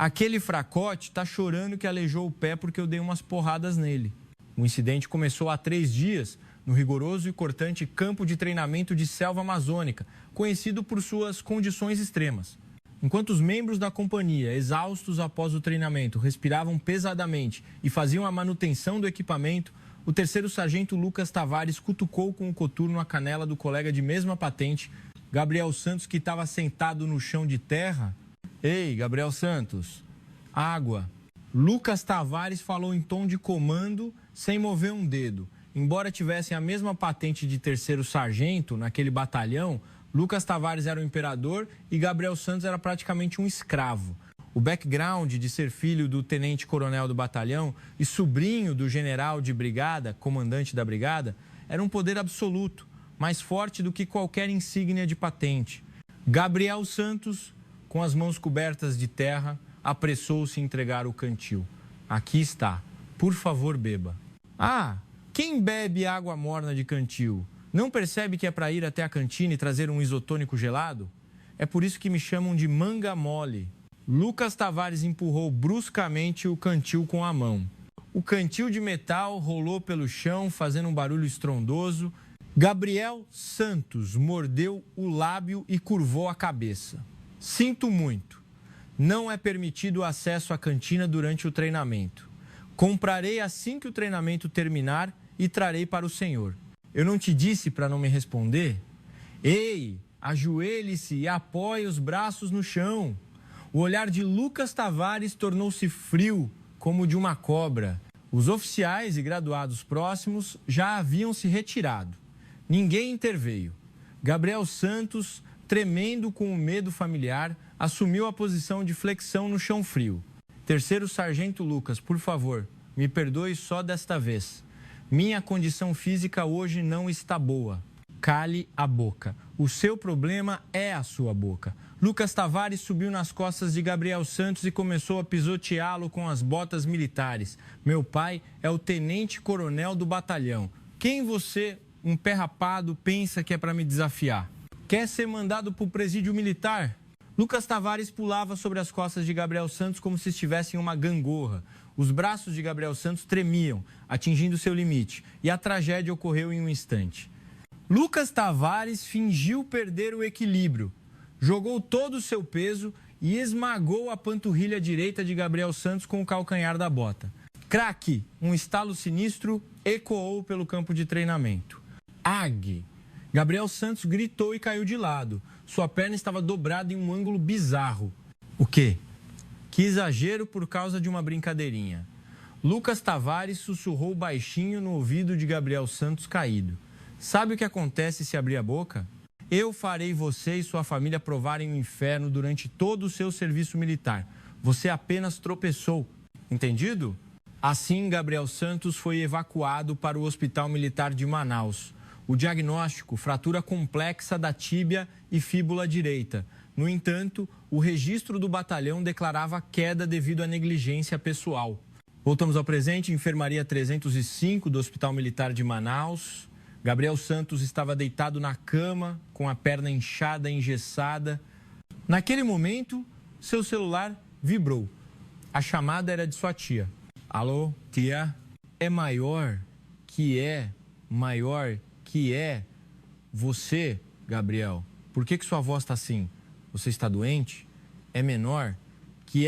Aquele fracote tá chorando que aleijou o pé porque eu dei umas porradas nele. O incidente começou há 3 dias, no rigoroso e cortante campo de treinamento de selva amazônica, conhecido por suas condições extremas. Enquanto os membros da companhia, exaustos após o treinamento, respiravam pesadamente e faziam a manutenção do equipamento, o terceiro sargento Lucas Tavares cutucou com o coturno a canela do colega de mesma patente, Gabriel Santos, que estava sentado no chão de terra. Ei, Gabriel Santos, água. Lucas Tavares falou em tom de comando, sem mover um dedo. Embora tivessem a mesma patente de terceiro sargento naquele batalhão, Lucas Tavares era o imperador e Gabriel Santos era praticamente um escravo. O background de ser filho do tenente-coronel do batalhão e sobrinho do general de brigada, comandante da brigada, era um poder absoluto, mais forte do que qualquer insígnia de patente. Gabriel Santos, com as mãos cobertas de terra, apressou-se a entregar o cantil. Aqui está. Por favor, beba. Ah, quem bebe água morna de cantil? Não percebe que é para ir até a cantina e trazer um isotônico gelado? É por isso que me chamam de manga mole. Lucas Tavares empurrou bruscamente o cantil com a mão. O cantil de metal rolou pelo chão, fazendo um barulho estrondoso. Gabriel Santos mordeu o lábio e curvou a cabeça. Sinto muito. Não é permitido o acesso à cantina durante o treinamento. Comprarei assim que o treinamento terminar e trarei para o senhor. Eu não te disse para não me responder? Ei, ajoelhe-se e apoie os braços no chão. O olhar de Lucas Tavares tornou-se frio, como o de uma cobra. Os oficiais e graduados próximos já haviam se retirado. Ninguém interveio. Gabriel Santos, tremendo com o medo familiar, assumiu a posição de flexão no chão frio. Terceiro sargento Lucas, por favor, me perdoe só desta vez. Minha condição física hoje não está boa. Cale a boca. O seu problema é a sua boca. Lucas Tavares subiu nas costas de Gabriel Santos e começou a pisoteá-lo com as botas militares. Meu pai é o tenente-coronel do batalhão. Quem você, um pé rapado, pensa que é para me desafiar? Quer ser mandado para o presídio militar? Lucas Tavares pulava sobre as costas de Gabriel Santos como se estivesse em uma gangorra. Os braços de Gabriel Santos tremiam, atingindo seu limite, e a tragédia ocorreu em um instante. Lucas Tavares fingiu perder o equilíbrio, jogou todo o seu peso e esmagou a panturrilha direita de Gabriel Santos com o calcanhar da bota. Craque! Um estalo sinistro ecoou pelo campo de treinamento. Ag! Gabriel Santos gritou e caiu de lado. Sua perna estava dobrada em um ângulo bizarro. O quê? Que exagero por causa de uma brincadeirinha. Lucas Tavares sussurrou baixinho no ouvido de Gabriel Santos caído. Sabe o que acontece se abrir a boca? Eu farei você e sua família provarem o inferno durante todo o seu serviço militar. Você apenas tropeçou. Entendido? Assim, Gabriel Santos foi evacuado para o Hospital Militar de Manaus. O diagnóstico, fratura complexa da tíbia e fíbula direita. No entanto, o registro do batalhão declarava queda devido à negligência pessoal. Voltamos ao presente, enfermaria 305 do Hospital Militar de Manaus. Gabriel Santos estava deitado na cama, com a perna inchada e engessada. Naquele momento, seu celular vibrou. A chamada era de sua tia. Alô, tia? É maior que é você, Gabriel. Por que sua voz está assim? Você está doente? É menor que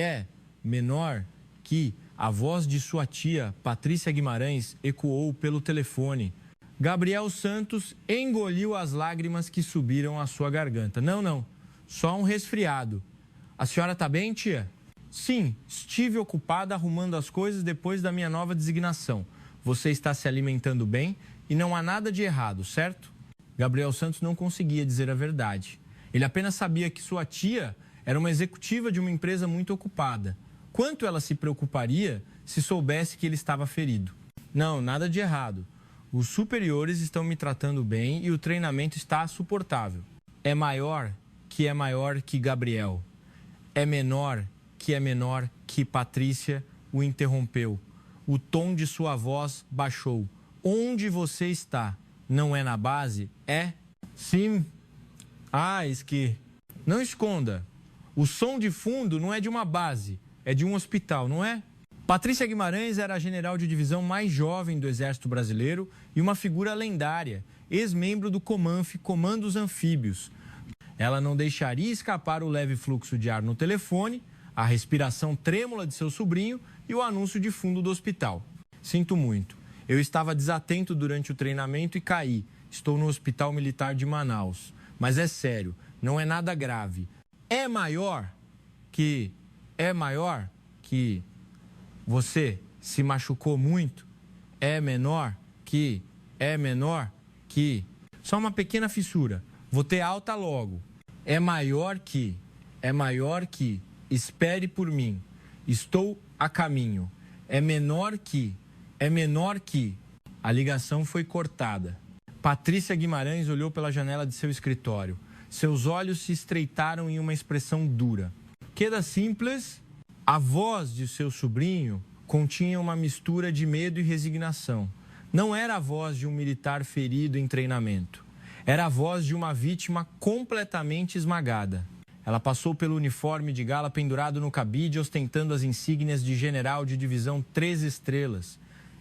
a voz de sua tia, Patrícia Guimarães, ecoou pelo telefone. Gabriel Santos engoliu as lágrimas que subiram à sua garganta. Não, só um resfriado. A senhora está bem, tia? Sim, estive ocupada arrumando as coisas depois da minha nova designação. Você está se alimentando bem e não há nada de errado, certo? Gabriel Santos não conseguia dizer a verdade. Ele apenas sabia que sua tia era uma executiva de uma empresa muito ocupada. Quanto ela se preocuparia se soubesse que ele estava ferido? Não, nada de errado. Os superiores estão me tratando bem e o treinamento está suportável. É maior que Gabriel. É menor que Patrícia o interrompeu. O tom de sua voz baixou. Onde você está? Não é na base? É? Sim. Ah, esque. Não esconda. O som de fundo não é de uma base. é de um hospital, não é? Patrícia Guimarães era a general de divisão mais jovem do Exército Brasileiro e uma figura lendária, ex-membro do COMANF, Comandos Anfíbios. Ela não deixaria escapar o leve fluxo de ar no telefone, a respiração trêmula de seu sobrinho e o anúncio de fundo do hospital. Sinto muito. Eu estava desatento durante o treinamento e caí. Estou no Hospital Militar de Manaus. Mas é sério, não é nada grave. É maior que você se machucou muito? É menor que só uma pequena fissura. Vou ter alta logo. É maior que, espere por mim. Estou a caminho. É menor que. A ligação foi cortada. Patrícia Guimarães olhou pela janela de seu escritório. Seus olhos se estreitaram em uma expressão dura. Queda simples, a voz de seu sobrinho continha uma mistura de medo e resignação. Não era a voz de um militar ferido em treinamento. Era a voz de uma vítima completamente esmagada. Ela passou pelo uniforme de gala pendurado no cabide, ostentando as insígnias de general de divisão 3 estrelas.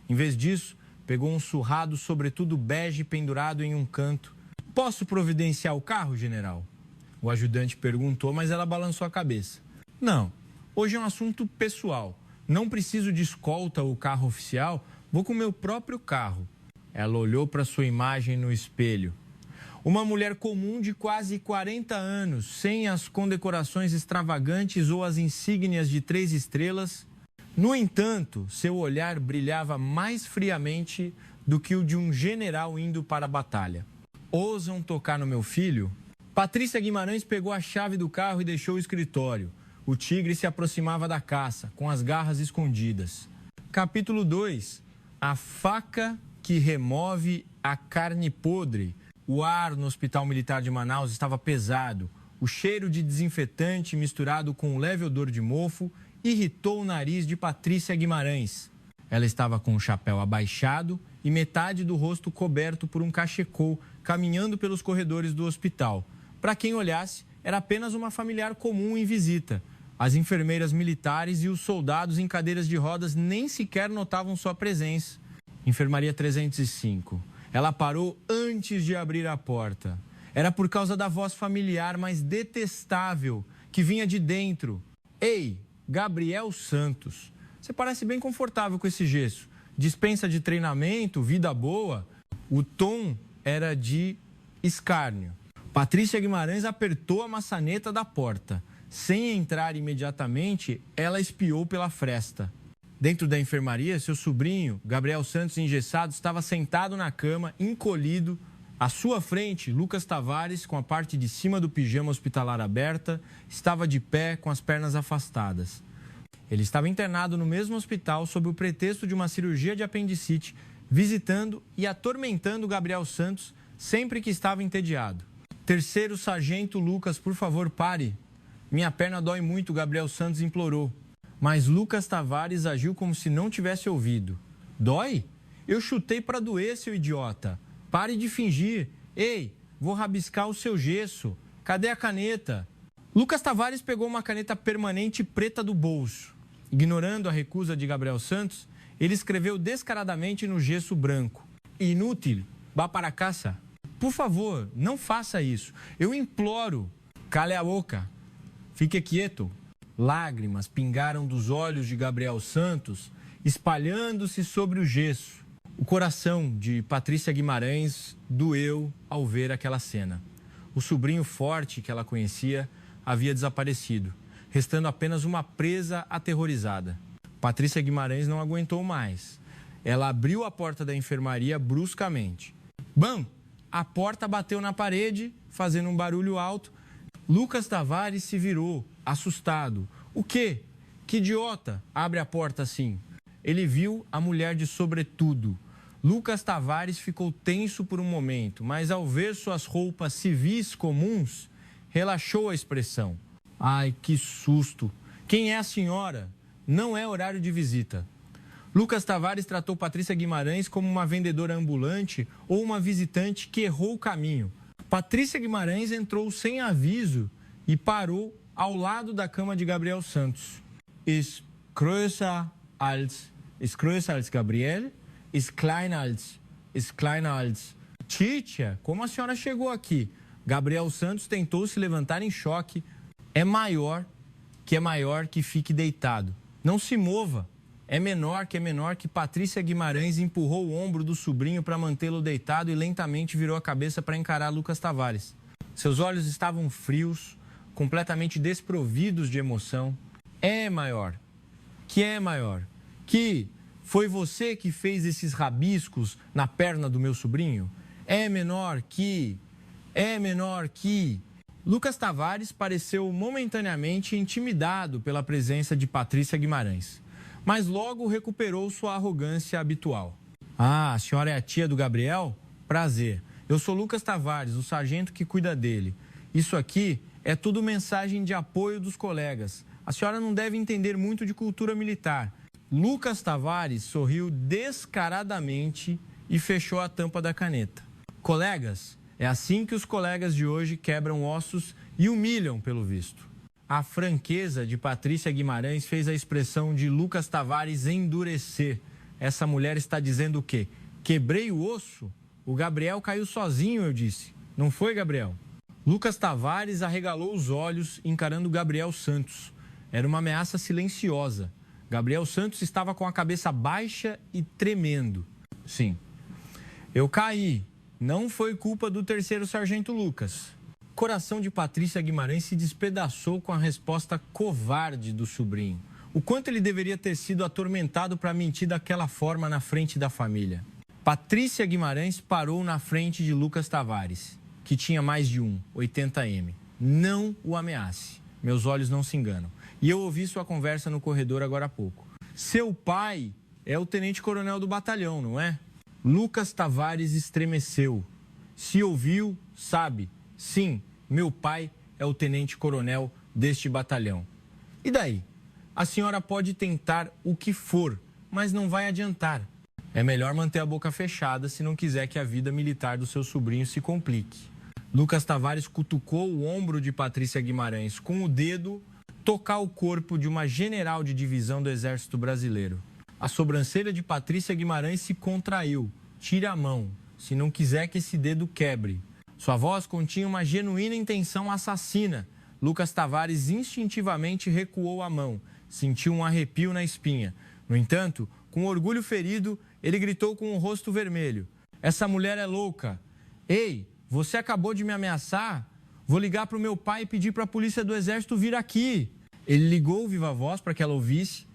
Em vez disso, pegou um surrado sobretudo bege pendurado em um canto. Posso providenciar o carro, general? O ajudante perguntou, mas ela balançou a cabeça. Não, hoje é um assunto pessoal. Não preciso de escolta ou carro oficial, vou com meu próprio carro. Ela olhou para sua imagem no espelho. Uma mulher comum de quase 40 anos, sem as condecorações extravagantes ou as insígnias de 3 estrelas. No entanto, seu olhar brilhava mais friamente do que o de um general indo para a batalha. Ousam tocar no meu filho? Patrícia Guimarães pegou a chave do carro e deixou o escritório. O tigre se aproximava da caça, com as garras escondidas. Capítulo 2. A faca que remove a carne podre. O ar no Hospital Militar de Manaus estava pesado. O cheiro de desinfetante misturado com um leve odor de mofo irritou o nariz de Patrícia Guimarães. Ela estava com o chapéu abaixado e metade do rosto coberto por um cachecol, caminhando pelos corredores do hospital. Para quem olhasse, era apenas uma familiar comum em visita. As enfermeiras militares e os soldados em cadeiras de rodas nem sequer notavam sua presença. Enfermaria 305. Ela parou antes de abrir a porta. Era por causa da voz familiar, mas detestável, que vinha de dentro. Ei, Gabriel Santos, você parece bem confortável com esse gesso. Dispensa de treinamento, vida boa. O tom era de escárnio. Patrícia Guimarães apertou a maçaneta da porta. Sem entrar imediatamente, ela espiou pela fresta. Dentro da enfermaria, seu sobrinho, Gabriel Santos, engessado, estava sentado na cama, encolhido. À sua frente, Lucas Tavares, com a parte de cima do pijama hospitalar aberta, estava de pé com as pernas afastadas. Ele estava internado no mesmo hospital sob o pretexto de uma cirurgia de apendicite, visitando e atormentando Gabriel Santos sempre que estava entediado. Terceiro sargento Lucas, por favor, pare. Minha perna dói muito, Gabriel Santos implorou. Mas Lucas Tavares agiu como se não tivesse ouvido. Dói? Eu chutei para doer, seu idiota. Pare de fingir. Ei, vou rabiscar o seu gesso. Cadê a caneta? Lucas Tavares pegou uma caneta permanente preta do bolso. Ignorando a recusa de Gabriel Santos, ele escreveu descaradamente no gesso branco. Inútil, vá para casa. Por favor, não faça isso. Eu imploro. Cale a boca. Fique quieto. Lágrimas pingaram dos olhos de Gabriel Santos, espalhando-se sobre o gesso. O coração de Patrícia Guimarães doeu ao ver aquela cena. O sobrinho forte que ela conhecia havia desaparecido, restando apenas uma presa aterrorizada. Patrícia Guimarães não aguentou mais. Ela abriu a porta da enfermaria bruscamente. Bam! A porta bateu na parede, fazendo um barulho alto. Lucas Tavares se virou, assustado. O quê? Que idiota! Abre a porta assim. Ele viu a mulher de sobretudo. Lucas Tavares ficou tenso por um momento, mas ao ver suas roupas civis comuns, relaxou a expressão. Ai, que susto! Quem é a senhora? Não é horário de visita. Lucas Tavares tratou Patrícia Guimarães como uma vendedora ambulante ou uma visitante que errou o caminho. Patrícia Guimarães entrou sem aviso e parou ao lado da cama de Gabriel Santos. ist größer als Gabriel, ist kleiner als... Titia, como a senhora chegou aqui? Gabriel Santos tentou se levantar em choque. É maior que fique deitado. Não se mova. É menor que Patrícia Guimarães empurrou o ombro do sobrinho para mantê-lo deitado e lentamente virou a cabeça para encarar Lucas Tavares. Seus olhos estavam frios, completamente desprovidos de emoção. É maior. Que foi você que fez esses rabiscos na perna do meu sobrinho? É menor que... Lucas Tavares pareceu momentaneamente intimidado pela presença de Patrícia Guimarães, mas logo recuperou sua arrogância habitual. Ah, a senhora é a tia do Gabriel? Prazer. Eu sou Lucas Tavares, o sargento que cuida dele. Isso aqui é tudo mensagem de apoio dos colegas. A senhora não deve entender muito de cultura militar. Lucas Tavares sorriu descaradamente e fechou a tampa da caneta. Colegas, é assim que os colegas de hoje quebram ossos e humilham, pelo visto. A franqueza de Patrícia Guimarães fez a expressão de Lucas Tavares endurecer. Essa mulher está dizendo o quê? Quebrei o osso? O Gabriel caiu sozinho, eu disse. Não foi, Gabriel? Lucas Tavares arregalou os olhos encarando Gabriel Santos. Era uma ameaça silenciosa. Gabriel Santos estava com a cabeça baixa e tremendo. Sim. Eu caí. Não foi culpa do terceiro sargento Lucas. O coração de Patrícia Guimarães se despedaçou com a resposta covarde do sobrinho. O quanto ele deveria ter sido atormentado para mentir daquela forma na frente da família. Patrícia Guimarães parou na frente de Lucas Tavares, que tinha mais de 80M. Não o ameace. Meus olhos não se enganam. E eu ouvi sua conversa no corredor agora há pouco. Seu pai é o tenente-coronel do batalhão, não é? Lucas Tavares estremeceu. Se ouviu, sabe. Sim, meu pai é o tenente-coronel deste batalhão. E daí? A senhora pode tentar o que for, mas não vai adiantar. É melhor manter a boca fechada se não quiser que a vida militar do seu sobrinho se complique. Lucas Tavares cutucou o ombro de Patrícia Guimarães com o dedo, tocar o corpo de uma general de divisão do Exército Brasileiro. A sobrancelha de Patrícia Guimarães se contraiu. Tire a mão, se não quiser que esse dedo quebre. Sua voz continha uma genuína intenção assassina. Lucas Tavares instintivamente recuou a mão. Sentiu um arrepio na espinha. No entanto, com orgulho ferido, ele gritou com o rosto vermelho. Essa mulher é louca. Ei, você acabou de me ameaçar? Vou ligar para o meu pai e pedir para a polícia do Exército vir aqui. Ele ligou viva voz para que ela ouvisse.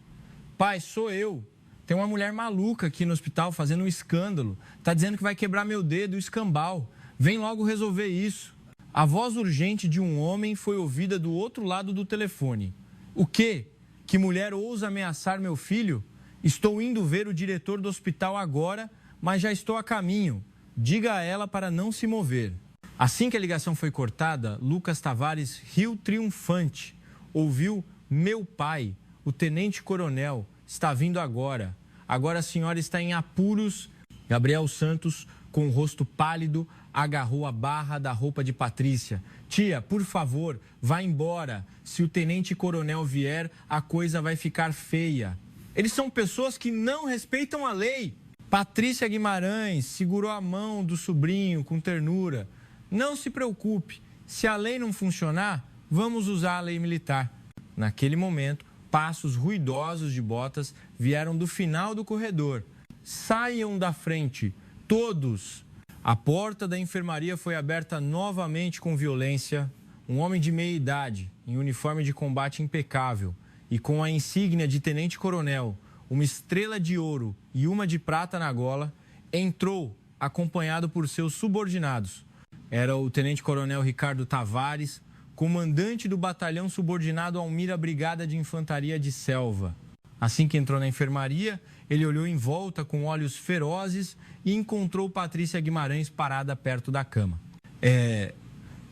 Pai, sou eu. Tem uma mulher maluca aqui no hospital fazendo um escândalo. Tá dizendo que vai quebrar meu dedo e o escambau. Vem logo resolver isso. A voz urgente de um homem foi ouvida do outro lado do telefone. O quê? Que mulher ousa ameaçar meu filho? Estou indo ver o diretor do hospital agora, mas já estou a caminho. Diga a ela para não se mover. Assim que a ligação foi cortada, Lucas Tavares riu triunfante. Ouviu meu pai, o tenente-coronel, está vindo agora. Agora a senhora está em apuros. Gabriel Santos, com o rosto pálido, agarrou a barra da roupa de Patrícia. Tia, por favor, vá embora. Se o tenente-coronel vier, a coisa vai ficar feia. Eles são pessoas que não respeitam a lei. Patrícia Guimarães segurou a mão do sobrinho com ternura. Não se preocupe. Se a lei não funcionar, vamos usar a lei militar. Naquele momento, passos ruidosos de botas vieram do final do corredor. Saiam da frente, todos! A porta da enfermaria foi aberta novamente com violência. Um homem de meia idade, em uniforme de combate impecável e com a insígnia de tenente-coronel, uma estrela de ouro e uma de prata na gola, entrou acompanhado por seus subordinados. Era o tenente-coronel Ricardo Tavares, comandante do batalhão subordinado Almira Brigada de Infantaria de Selva. Assim que entrou na enfermaria, ele olhou em volta com olhos ferozes e encontrou Patrícia Guimarães parada perto da cama. É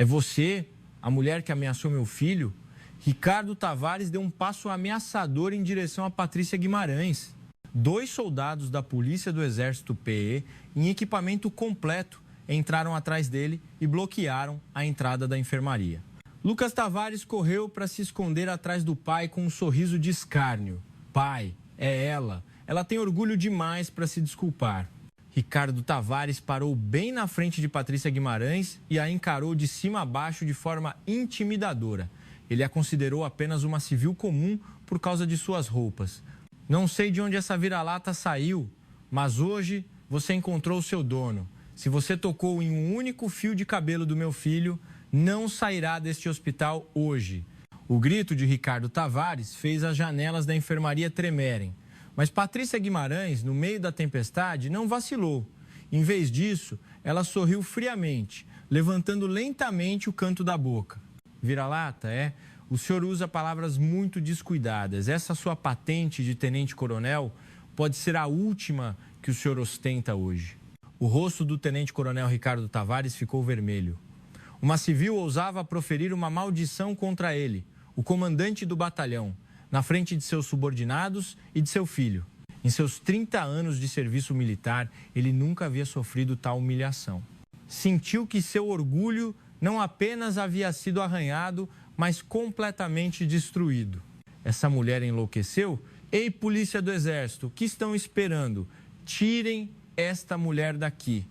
você, a mulher que ameaçou meu filho? Ricardo Tavares deu um passo ameaçador em direção a Patrícia Guimarães. 2 soldados da Polícia do Exército PE, em equipamento completo, entraram atrás dele e bloquearam a entrada da enfermaria. Lucas Tavares correu para se esconder atrás do pai com um sorriso de escárnio. Pai, é ela. Ela tem orgulho demais para se desculpar. Ricardo Tavares parou bem na frente de Patrícia Guimarães e a encarou de cima a baixo de forma intimidadora. Ele a considerou apenas uma civil comum por causa de suas roupas. Não sei de onde essa vira-lata saiu, mas hoje você encontrou o seu dono. Se você tocou em um único fio de cabelo do meu filho, não sairá deste hospital hoje. O grito de Ricardo Tavares fez as janelas da enfermaria tremerem. Mas Patrícia Guimarães, no meio da tempestade, não vacilou. Em vez disso, ela sorriu friamente, levantando lentamente o canto da boca. Vira-lata, é? O senhor usa palavras muito descuidadas. Essa sua patente de tenente-coronel pode ser a última que o senhor ostenta hoje. O rosto do tenente-coronel Ricardo Tavares ficou vermelho. Uma civil ousava proferir uma maldição contra ele, o comandante do batalhão, na frente de seus subordinados e de seu filho. Em seus 30 anos de serviço militar, ele nunca havia sofrido tal humilhação. Sentiu que seu orgulho não apenas havia sido arranhado, mas completamente destruído. Essa mulher enlouqueceu? Ei, polícia do Exército, o que estão esperando? Tirem esta mulher daqui.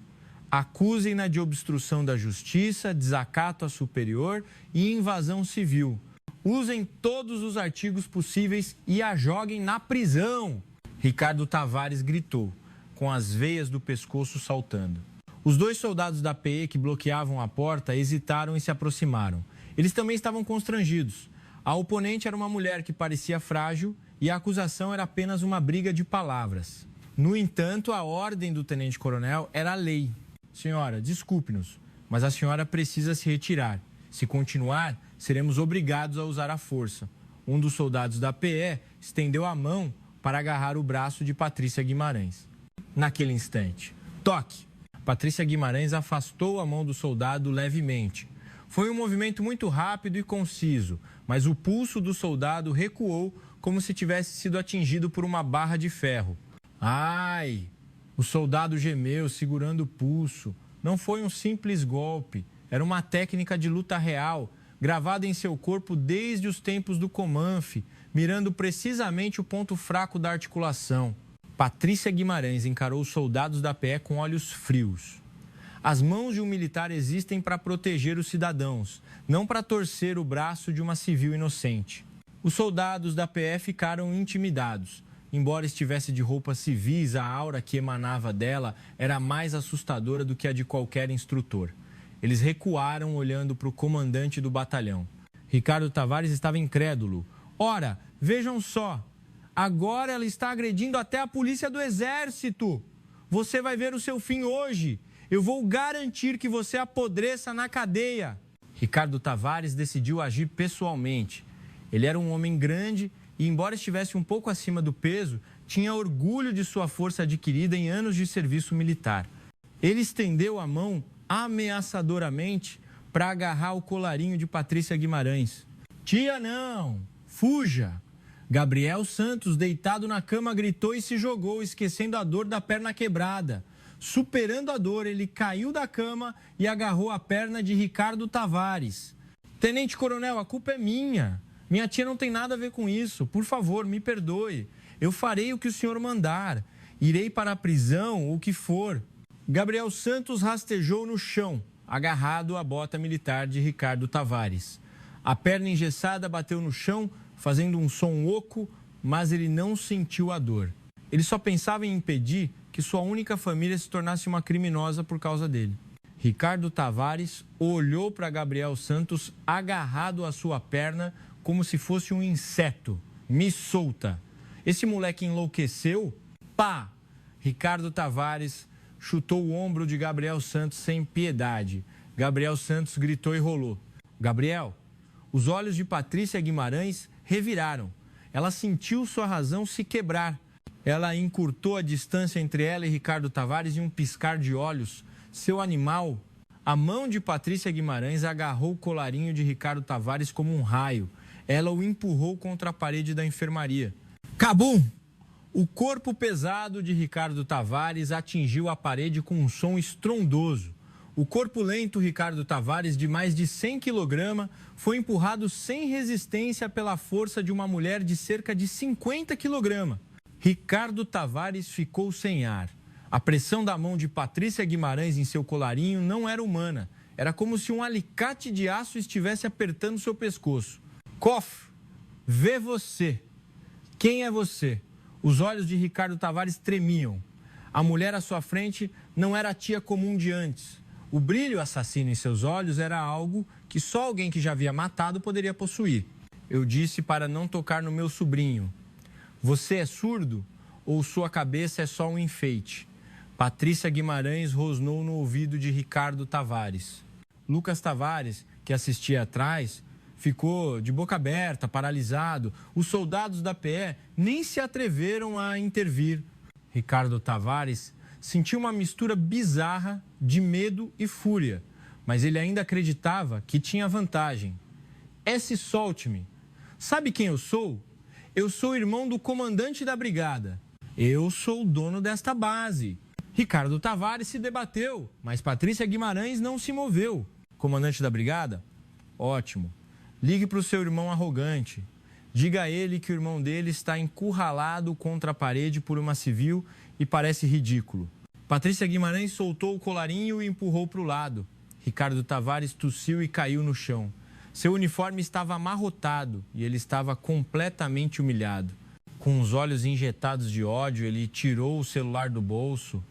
Acusem-na de obstrução da justiça, desacato a superior e invasão civil. Usem todos os artigos possíveis e a joguem na prisão. Ricardo Tavares gritou, com as veias do pescoço saltando. Os dois soldados da PE que bloqueavam a porta hesitaram e se aproximaram. Eles também estavam constrangidos. A oponente era uma mulher que parecia frágil e a acusação era apenas uma briga de palavras. No entanto, a ordem do tenente-coronel era a lei. Senhora, desculpe-nos, mas a senhora precisa se retirar. Se continuar, seremos obrigados a usar a força. Um dos soldados da PE estendeu a mão para agarrar o braço de Patrícia Guimarães. Naquele instante, toque! Patrícia Guimarães afastou a mão do soldado levemente. Foi um movimento muito rápido e conciso, mas o pulso do soldado recuou como se tivesse sido atingido por uma barra de ferro. Ai! O soldado gemeu, segurando o pulso. Não foi um simples golpe, era uma técnica de luta real, gravada em seu corpo desde os tempos do Comanf, mirando precisamente o ponto fraco da articulação. Patrícia Guimarães encarou os soldados da PE com olhos frios. As mãos de um militar existem para proteger os cidadãos, não para torcer o braço de uma civil inocente. Os soldados da PE ficaram intimidados. Embora estivesse de roupas civis, a aura que emanava dela era mais assustadora do que a de qualquer instrutor. Eles recuaram olhando para o comandante do batalhão. Ricardo Tavares estava incrédulo. Ora, vejam só, agora ela está agredindo até a polícia do Exército. Você vai ver o seu fim hoje. Eu vou garantir que você apodreça na cadeia. Ricardo Tavares decidiu agir pessoalmente. Ele era um homem grande e, embora estivesse um pouco acima do peso, tinha orgulho de sua força adquirida em anos de serviço militar. Ele estendeu a mão ameaçadoramente para agarrar o colarinho de Patrícia Guimarães. Tia, não! Fuja! Gabriel Santos, deitado na cama, gritou e se jogou, esquecendo a dor da perna quebrada. Superando a dor, ele caiu da cama e agarrou a perna de Ricardo Tavares. Tenente-coronel, a culpa é minha. Minha tia não tem nada a ver com isso. Por favor, me perdoe. Eu farei o que o senhor mandar. Irei para a prisão, o que for. Gabriel Santos rastejou no chão, agarrado à bota militar de Ricardo Tavares. A perna engessada bateu no chão, fazendo um som oco, mas ele não sentiu a dor. Ele só pensava em impedir que sua única família se tornasse uma criminosa por causa dele. Ricardo Tavares olhou para Gabriel Santos agarrado à sua perna como se fosse um inseto. Me solta. Esse moleque enlouqueceu? Pá! Ricardo Tavares chutou o ombro de Gabriel Santos sem piedade. Gabriel Santos gritou e rolou. Gabriel, os olhos de Patrícia Guimarães reviraram. Ela sentiu sua razão se quebrar. Ela encurtou a distância entre ela e Ricardo Tavares em um piscar de olhos. Seu animal. A mão de Patrícia Guimarães agarrou o colarinho de Ricardo Tavares como um raio. Ela o empurrou contra a parede da enfermaria. Cabum! O corpo pesado de Ricardo Tavares atingiu a parede com um som estrondoso. o corpulento Ricardo Tavares, de mais de 100 kg, foi empurrado sem resistência pela força de uma mulher de cerca de 50 kg. Ricardo Tavares ficou sem ar. A pressão da mão de Patrícia Guimarães em seu colarinho não era humana. Era como se um alicate de aço estivesse apertando seu pescoço. Koff, vê você. Quem é você? Os olhos de Ricardo Tavares tremiam. A mulher à sua frente não era a tia comum de antes. O brilho assassino em seus olhos era algo que só alguém que já havia matado poderia possuir. Eu disse para não tocar no meu sobrinho. Você é surdo ou sua cabeça é só um enfeite? Patrícia Guimarães rosnou no ouvido de Ricardo Tavares. Lucas Tavares, que assistia atrás, ficou de boca aberta, paralisado. Os soldados da PE nem se atreveram a intervir. Ricardo Tavares sentiu uma mistura bizarra de medo e fúria, mas ele ainda acreditava que tinha vantagem. Solte-me. Sabe quem eu sou? Eu sou irmão do comandante da brigada. Eu sou o dono desta base. Ricardo Tavares se debateu, mas Patrícia Guimarães não se moveu. Comandante da brigada? Ótimo. Ligue para o seu irmão arrogante. Diga a ele que o irmão dele está encurralado contra a parede por uma civil e parece ridículo. Patrícia Guimarães soltou o colarinho e empurrou para o lado. Ricardo Tavares tossiu e caiu no chão. Seu uniforme estava amarrotado e ele estava completamente humilhado. Com os olhos injetados de ódio, ele tirou o celular do bolso.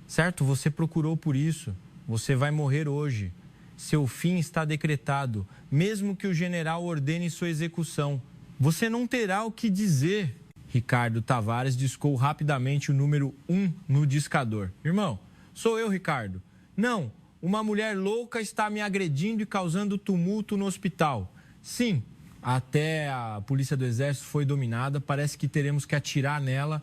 Certo, você procurou por isso. Você vai morrer hoje. Seu fim está decretado, mesmo que o general ordene sua execução. Você não terá o que dizer. Ricardo Tavares discou rapidamente o número 1 no discador. Irmão, sou eu, Ricardo. Não, uma mulher louca está me agredindo e causando tumulto no hospital. Sim, até a polícia do Exército foi dominada, parece que teremos que atirar nela.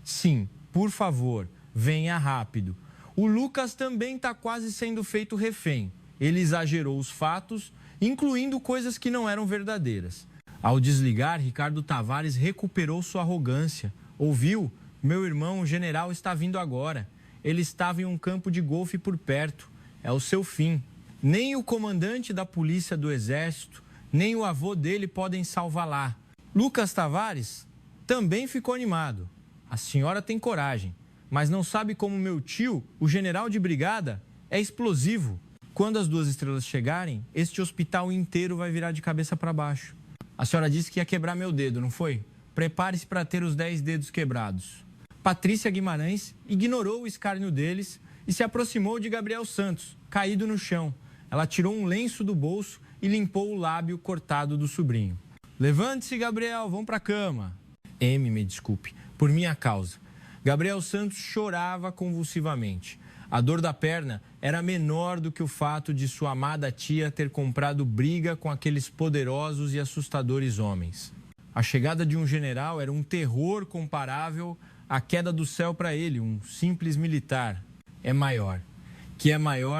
Sim, por favor, venha rápido. O Lucas também está quase sendo feito refém. Ele exagerou os fatos, incluindo coisas que não eram verdadeiras. Ao desligar, Ricardo Tavares recuperou sua arrogância. Ouviu? Meu irmão, o general, está vindo agora. Ele estava em um campo de golfe por perto. É o seu fim. Nem o comandante da polícia do Exército, nem o avô dele podem salvá-la. Lucas Tavares também ficou animado. A senhora tem coragem, mas não sabe como meu tio, o general de brigada, é explosivo. Quando as 2 estrelas chegarem, este hospital inteiro vai virar de cabeça para baixo. A senhora disse que ia quebrar meu dedo, não foi? Prepare-se para ter os 10 dedos quebrados. Patrícia Guimarães ignorou o escárnio deles e se aproximou de Gabriel Santos, caído no chão. Ela tirou um lenço do bolso e limpou o lábio cortado do sobrinho. Levante-se, Gabriel, vamos para a cama. Me desculpe, por minha causa. Gabriel Santos chorava convulsivamente. A dor da perna era menor do que o fato de sua amada tia ter comprado briga com aqueles poderosos e assustadores homens. A chegada de um general era um terror comparável à queda do céu para ele, um simples militar. É maior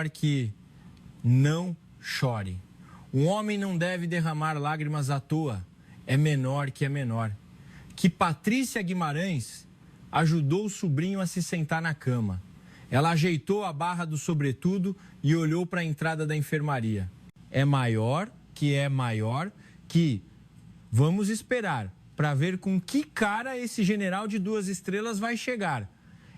que não chore. Um homem não deve derramar lágrimas à toa. É menor. Que Patrícia Guimarães ajudou o sobrinho a se sentar na cama. Ela ajeitou a barra do sobretudo e olhou para a entrada da enfermaria. É maior que... Vamos esperar para ver com que cara esse general de 2 estrelas vai chegar.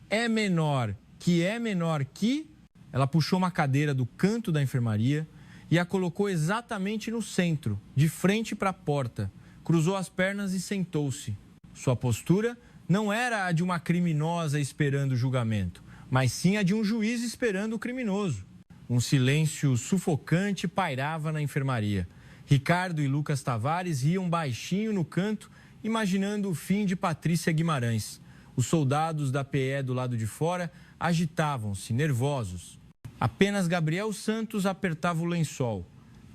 É menor que... Ela puxou uma cadeira do canto da enfermaria e a colocou exatamente no centro, de frente para a porta. Cruzou as pernas e sentou-se. Sua postura não era a de uma criminosa esperando o julgamento, mas sim a de um juiz esperando o criminoso. Um silêncio sufocante pairava na enfermaria. Ricardo e Lucas Tavares riam baixinho no canto, imaginando o fim de Patrícia Guimarães. Os soldados da PE do lado de fora agitavam-se, nervosos. Apenas Gabriel Santos apertava o lençol,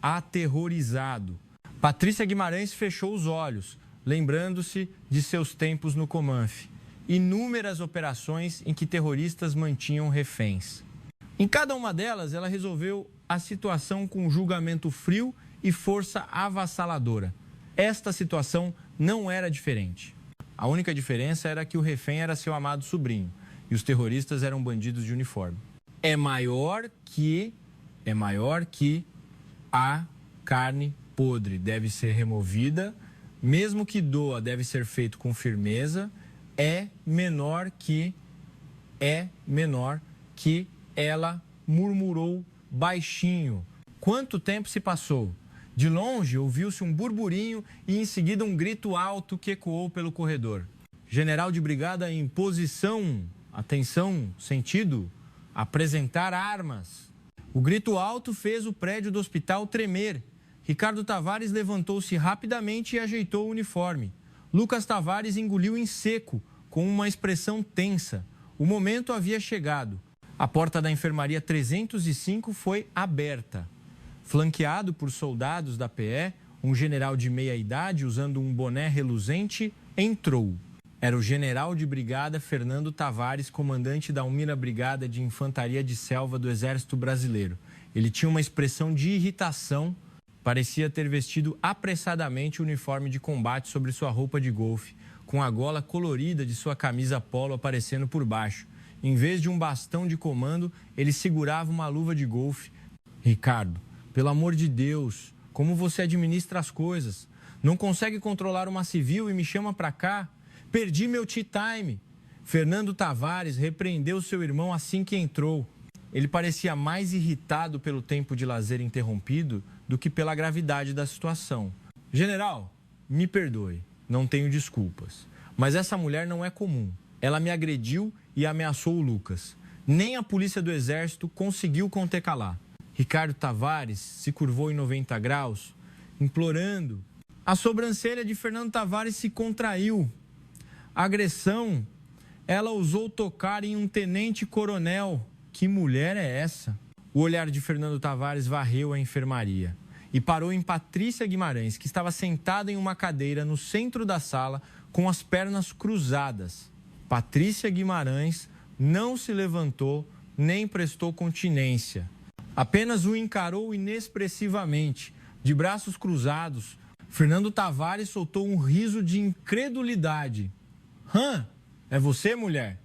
aterrorizado. Patrícia Guimarães fechou os olhos, lembrando-se de seus tempos no Comanf. Inúmeras operações em que terroristas mantinham reféns. Em cada uma delas, ela resolveu a situação com julgamento frio e força avassaladora. Esta situação não era diferente. A única diferença era que o refém era seu amado sobrinho e os terroristas eram bandidos de uniforme. é maior que a carne podre. Deve ser removida, mesmo que doa, deve ser feito com firmeza. É menor que ela murmurou baixinho. Quanto tempo se passou? De longe, ouviu-se um burburinho e em seguida um grito alto que ecoou pelo corredor. General de brigada em posição, atenção, sentido, apresentar armas. O grito alto fez o prédio do hospital tremer. Ricardo Tavares levantou-se rapidamente e ajeitou o uniforme. Lucas Tavares engoliu em seco, com uma expressão tensa. O momento havia chegado. A porta da enfermaria 305 foi aberta. Flanqueado por soldados da PE, um general de meia-idade, usando um boné reluzente, entrou. Era o general de brigada Fernando Tavares, comandante da 1ª Brigada de Infantaria de Selva do Exército Brasileiro. Ele tinha uma expressão de irritação, parecia ter vestido apressadamente o uniforme de combate sobre sua roupa de golfe, com a gola colorida de sua camisa polo aparecendo por baixo. Em vez de um bastão de comando, ele segurava uma luva de golfe. Ricardo, pelo amor de Deus, como você administra as coisas? Não consegue controlar uma civil e me chama para cá? Perdi meu tea time. Fernando Tavares repreendeu seu irmão assim que entrou. Ele parecia mais irritado pelo tempo de lazer interrompido do que pela gravidade da situação. General, me perdoe, não tenho desculpas. Mas essa mulher não é comum. Ela me agrediu e ameaçou o Lucas. Nem a polícia do Exército conseguiu conter-calar. Ricardo Tavares se curvou em 90 graus, implorando. A sobrancelha de Fernando Tavares se contraiu. A agressão, ela ousou tocar em um tenente-coronel. Que mulher é essa? O olhar de Fernando Tavares varreu a enfermaria e parou em Patrícia Guimarães, que estava sentada em uma cadeira no centro da sala com as pernas cruzadas. Patrícia Guimarães não se levantou nem prestou continência. Apenas o encarou inexpressivamente, de braços cruzados. Fernando Tavares soltou um riso de incredulidade. Hã? É você, mulher?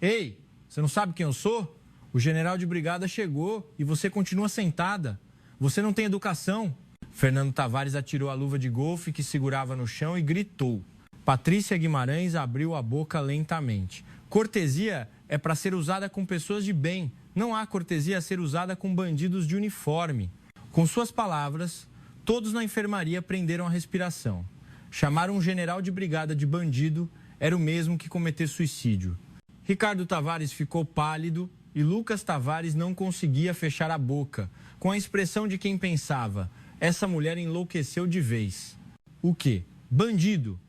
Ei, você não sabe quem eu sou? O general de brigada chegou e você continua sentada. Você não tem educação. Fernando Tavares atirou a luva de golfe que segurava no chão e gritou. Patrícia Guimarães abriu a boca lentamente. Cortesia é para ser usada com pessoas de bem. Não há cortesia a ser usada com bandidos de uniforme. Com suas palavras, todos na enfermaria prenderam a respiração. Chamar um general de brigada de bandido era o mesmo que cometer suicídio. Ricardo Tavares ficou pálido e Lucas Tavares não conseguia fechar a boca, com a expressão de quem pensava: essa mulher enlouqueceu de vez. O quê? Bandido.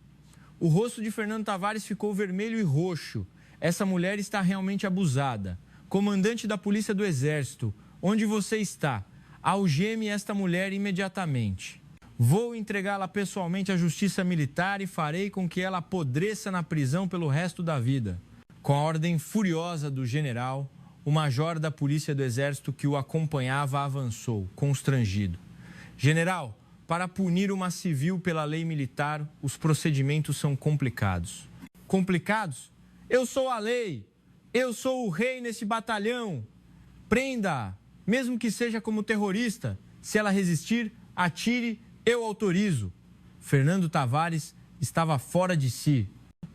O rosto de Fernando Tavares ficou vermelho e roxo. Essa mulher está realmente abusada. Comandante da Polícia do Exército, onde você está? Algeme esta mulher imediatamente. Vou entregá-la pessoalmente à Justiça Militar e farei com que ela apodreça na prisão pelo resto da vida. Com a ordem furiosa do general, o major da Polícia do Exército que o acompanhava avançou, constrangido. General, para punir uma civil pela lei militar, os procedimentos são complicados. Complicados? Eu sou a lei. Eu sou o rei nesse batalhão. Prenda-a, mesmo que seja como terrorista. Se ela resistir, atire, eu autorizo. Fernando Tavares estava fora de si.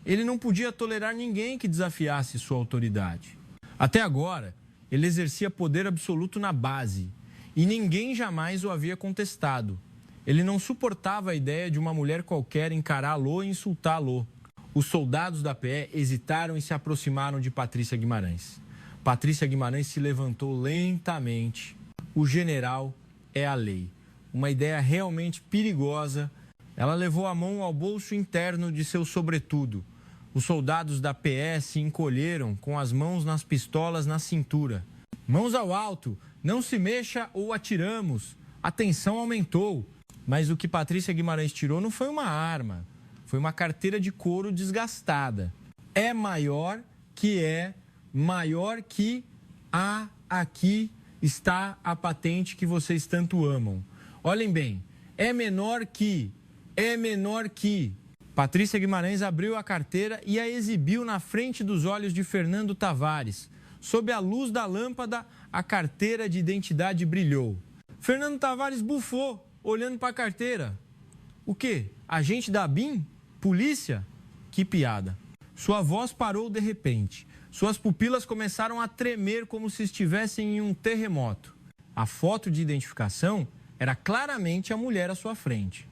Ele não podia tolerar ninguém que desafiasse sua autoridade. Até agora, ele exercia poder absoluto na base e ninguém jamais o havia contestado. Ele não suportava a ideia de uma mulher qualquer encará-lo e insultá-lo. Os soldados da PE hesitaram e se aproximaram de Patrícia Guimarães. Patrícia Guimarães se levantou lentamente. O general é a lei. Uma ideia realmente perigosa. Ela levou a mão ao bolso interno de seu sobretudo. Os soldados da PE se encolheram com as mãos nas pistolas na cintura. Mãos ao alto, não se mexa ou atiramos. A tensão aumentou. Mas o que Patrícia Guimarães tirou não foi uma arma. Foi uma carteira de couro desgastada. É maior que aqui está a patente que vocês tanto amam. Olhem bem, é menor que. Patrícia Guimarães abriu a carteira e a exibiu na frente dos olhos de Fernando Tavares. Sob a luz da lâmpada, a carteira de identidade brilhou. Fernando Tavares bufou, olhando para a carteira. O quê? Agente da ABIN? Polícia? Que piada. Sua voz parou de repente. Suas pupilas começaram a tremer como se estivessem em um terremoto. A foto de identificação era claramente a mulher à sua frente.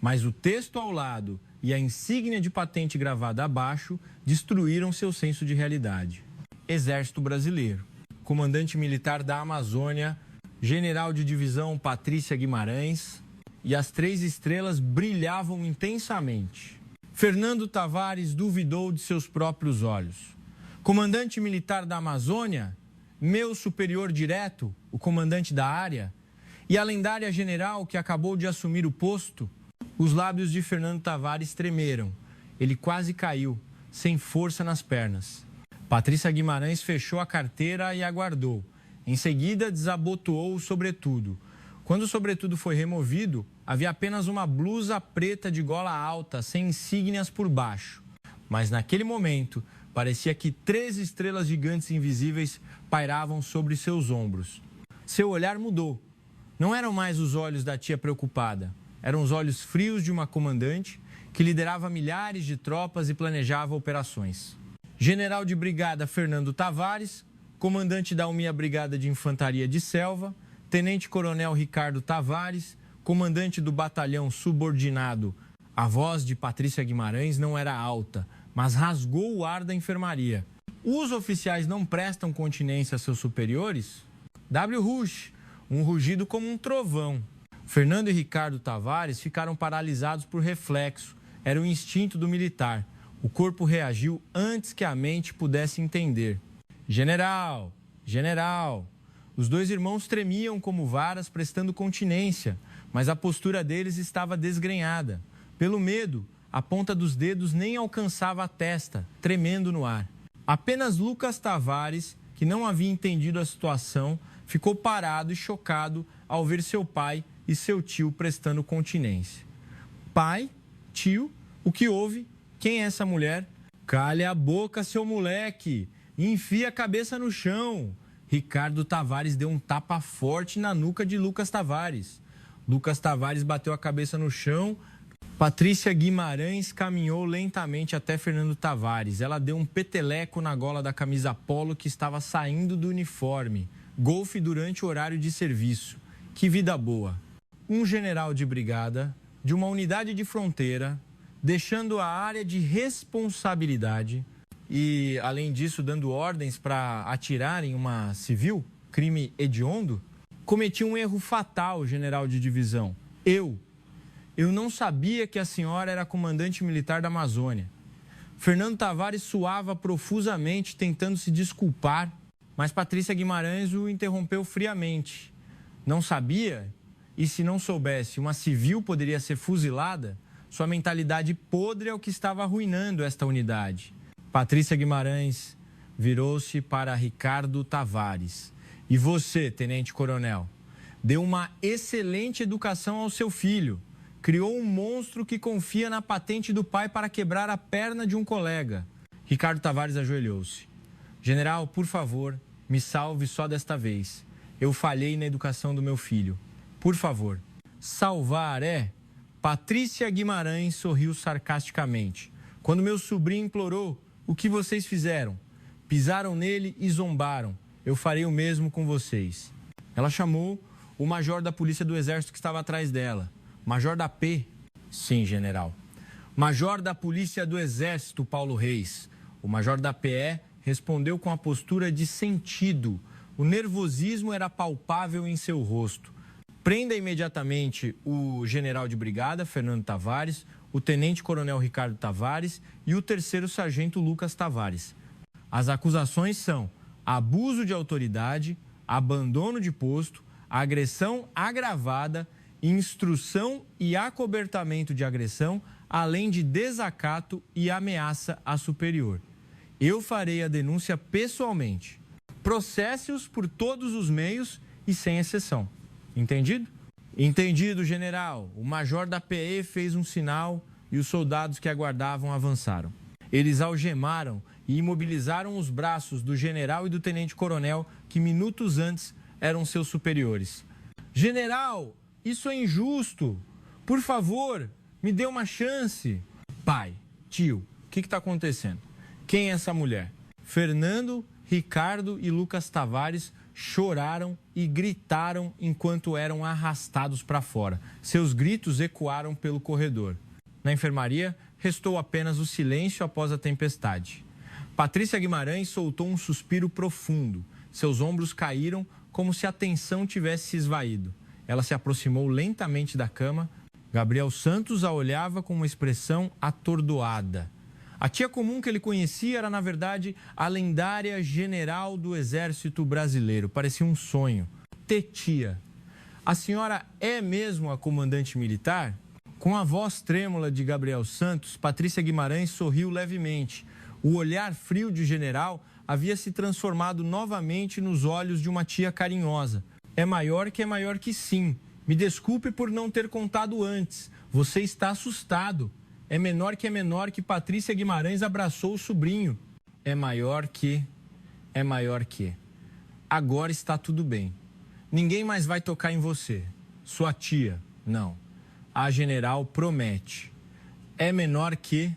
Mas o texto ao lado e a insígnia de patente gravada abaixo destruíram seu senso de realidade. Exército Brasileiro. Comandante militar da Amazônia, general de divisão Patrícia Guimarães, e as 3 estrelas brilhavam intensamente. Fernando Tavares duvidou de seus próprios olhos. Comandante militar da Amazônia, meu superior direto, o comandante da área, e a lendária general que acabou de assumir o posto. Os lábios de Fernando Tavares tremeram. Ele quase caiu, sem força nas pernas. Patrícia Guimarães fechou a carteira e aguardou. Em seguida, desabotoou o sobretudo. Quando o sobretudo foi removido, havia apenas uma blusa preta de gola alta, sem insígnias por baixo. Mas naquele momento, parecia que 3 estrelas gigantes invisíveis pairavam sobre seus ombros. Seu olhar mudou. Não eram mais os olhos da tia preocupada. Eram os olhos frios de uma comandante que liderava milhares de tropas e planejava operações. General de Brigada Fernando Tavares, comandante da 1ª Brigada de Infantaria de Selva, Tenente-Coronel Ricardo Tavares, comandante do batalhão subordinado. A voz de Patrícia Guimarães não era alta, mas rasgou o ar da enfermaria. Os oficiais não prestam continência a seus superiores? W. Rush, um rugido como um trovão. Fernando e Ricardo Tavares ficaram paralisados por reflexo. Era o instinto do militar. O corpo reagiu antes que a mente pudesse entender. General! General! Os 2 irmãos tremiam como varas prestando continência, mas a postura deles estava desgrenhada. Pelo medo, a ponta dos dedos nem alcançava a testa, tremendo no ar. Apenas Lucas Tavares, que não havia entendido a situação, ficou parado e chocado ao ver seu pai e seu tio prestando continência. Pai? Tio? O que houve? Quem é essa mulher? Cale a boca, seu moleque! E enfia a cabeça no chão! Ricardo Tavares deu um tapa forte na nuca de Lucas Tavares. Lucas Tavares bateu a cabeça no chão. Patrícia Guimarães caminhou lentamente até Fernando Tavares. Ela deu um peteleco na gola da camisa polo que estava saindo do uniforme. Golfe durante o horário de serviço. Que vida boa! Um general de brigada, de uma unidade de fronteira, deixando a área de responsabilidade e, além disso, dando ordens para atirar em uma civil, crime hediondo, cometia um erro fatal, general de divisão. Eu não sabia que a senhora era comandante militar da Amazônia. Fernando Tavares suava profusamente, tentando se desculpar, mas Patrícia Guimarães o interrompeu friamente. Não sabia? E se não soubesse, uma civil poderia ser fuzilada? Sua mentalidade podre é o que estava arruinando esta unidade. Patrícia Guimarães virou-se para Ricardo Tavares. E você, tenente-coronel, deu uma excelente educação ao seu filho. Criou um monstro que confia na patente do pai para quebrar a perna de um colega. Ricardo Tavares ajoelhou-se. General, por favor, me salve só desta vez. Eu falhei na educação do meu filho. Por favor. Salvar é... Patrícia Guimarães sorriu sarcasticamente. Quando meu sobrinho implorou, o que vocês fizeram? Pisaram nele e zombaram. Eu farei o mesmo com vocês. Ela chamou o major da polícia do exército que estava atrás dela. Major da P? Sim, general. Major da polícia do exército, Paulo Reis. O major da PE respondeu com a postura de sentido. O nervosismo era palpável em seu rosto. Prenda imediatamente o general de brigada, Fernando Tavares, o tenente-coronel Ricardo Tavares e o 3º sargento Lucas Tavares. As acusações são abuso de autoridade, abandono de posto, agressão agravada, instrução e acobertamento de agressão, além de desacato e ameaça a superior. Eu farei a denúncia pessoalmente. Processe-os por todos os meios e sem exceção. Entendido? Entendido, general. O major da PE fez um sinal e os soldados que aguardavam avançaram. Eles algemaram e imobilizaram os braços do general e do tenente-coronel que minutos antes eram seus superiores. General, isso é injusto. Por favor, me dê uma chance. Pai, tio, o que está acontecendo? Quem é essa mulher? Fernando, Ricardo e Lucas Tavares choraram e gritaram enquanto eram arrastados para fora. Seus gritos ecoaram pelo corredor. Na enfermaria, restou apenas o silêncio após a tempestade. Patrícia Guimarães soltou um suspiro profundo. Seus ombros caíram como se a tensão tivesse se esvaído. Ela se aproximou lentamente da cama. Gabriel Santos a olhava com uma expressão atordoada. A tia comum que ele conhecia era, na verdade, a lendária general do Exército Brasileiro. Parecia um sonho. Tetia, a senhora é mesmo a comandante militar? Com a voz trêmula de Gabriel Santos, Patrícia Guimarães sorriu levemente. O olhar frio de general havia se transformado novamente nos olhos de uma tia carinhosa. É maior que sim. Me desculpe por não ter contado antes. Você está assustado. É menor que Patrícia Guimarães abraçou o sobrinho. É maior que. Agora está tudo bem. Ninguém mais vai tocar em você. Sua tia, não. A general promete. É menor que.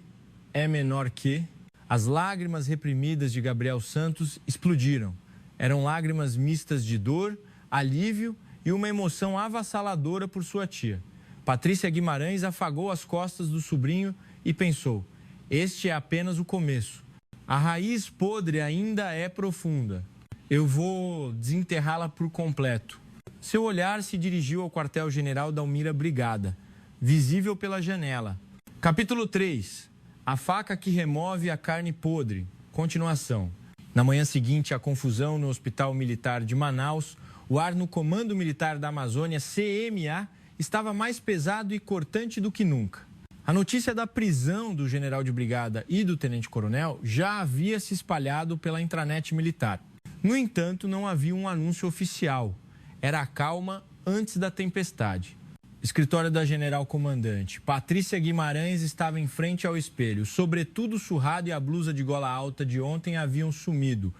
As lágrimas reprimidas de Gabriel Santos explodiram. Eram lágrimas mistas de dor, alívio e uma emoção avassaladora por sua tia. Patrícia Guimarães afagou as costas do sobrinho e pensou: este é apenas o começo. A raiz podre ainda é profunda. Eu vou desenterrá-la por completo. Seu olhar se dirigiu ao quartel-general da Almira Brigada, visível pela janela. Capítulo 3. A faca que remove a carne podre. Continuação. Na manhã seguinte à confusão no Hospital Militar de Manaus, o ar no Comando Militar da Amazônia, CMA, estava mais pesado e cortante do que nunca. A notícia da prisão do general de brigada e do tenente-coronel já havia se espalhado pela intranet militar. No entanto, não havia um anúncio oficial. Era a calma antes da tempestade. Escritório da general-comandante. Patrícia Guimarães estava em frente ao espelho. Sobretudo surrado e a blusa de gola alta de ontem haviam sumido.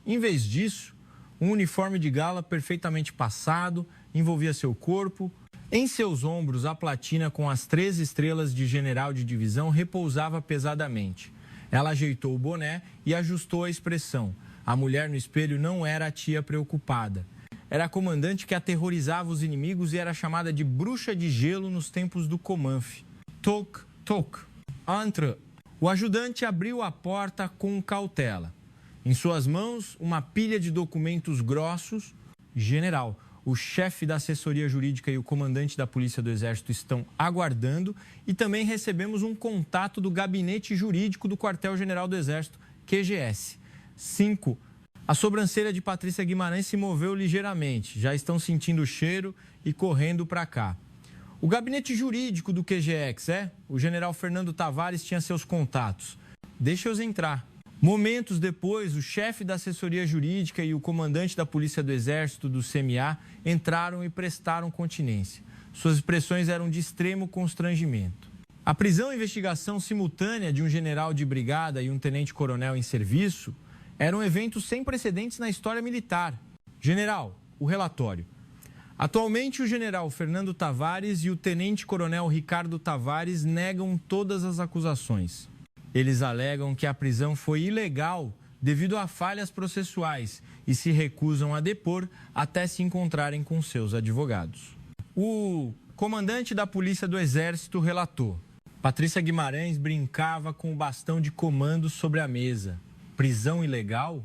Em vez disso, um uniforme de gala perfeitamente passado envolvia seu corpo. Em seus ombros, a platina com as 3 estrelas de general de divisão repousava pesadamente. Ela ajeitou o boné e ajustou a expressão. A mulher no espelho não era a tia preocupada. Era a comandante que aterrorizava os inimigos e era chamada de bruxa de gelo nos tempos do Comanf. Toc, toc. Entre. O ajudante abriu a porta com cautela. Em suas mãos, uma pilha de documentos grossos. General, o chefe da assessoria jurídica e o comandante da Polícia do Exército estão aguardando e também recebemos um contato do gabinete jurídico do Quartel-General do Exército, QGS. 5. A sobrancelha de Patrícia Guimarães se moveu ligeiramente. Já estão sentindo o cheiro e correndo para cá. O gabinete jurídico do QGX, O general Fernando Tavares tinha seus contatos. Deixa-os entrar. Momentos depois, o chefe da assessoria jurídica e o comandante da Polícia do Exército do CMA entraram e prestaram continência. Suas expressões eram de extremo constrangimento. A prisão e investigação simultânea de um general de brigada e um tenente-coronel em serviço era um evento sem precedentes na história militar. General, o relatório. Atualmente, o general Fernando Tavares e o tenente-coronel Ricardo Tavares negam todas as acusações. Eles alegam que a prisão foi ilegal devido a falhas processuais e se recusam a depor até se encontrarem com seus advogados. O comandante da Polícia do Exército relatou. Patrícia Guimarães brincava com o bastão de comando sobre a mesa. Prisão ilegal?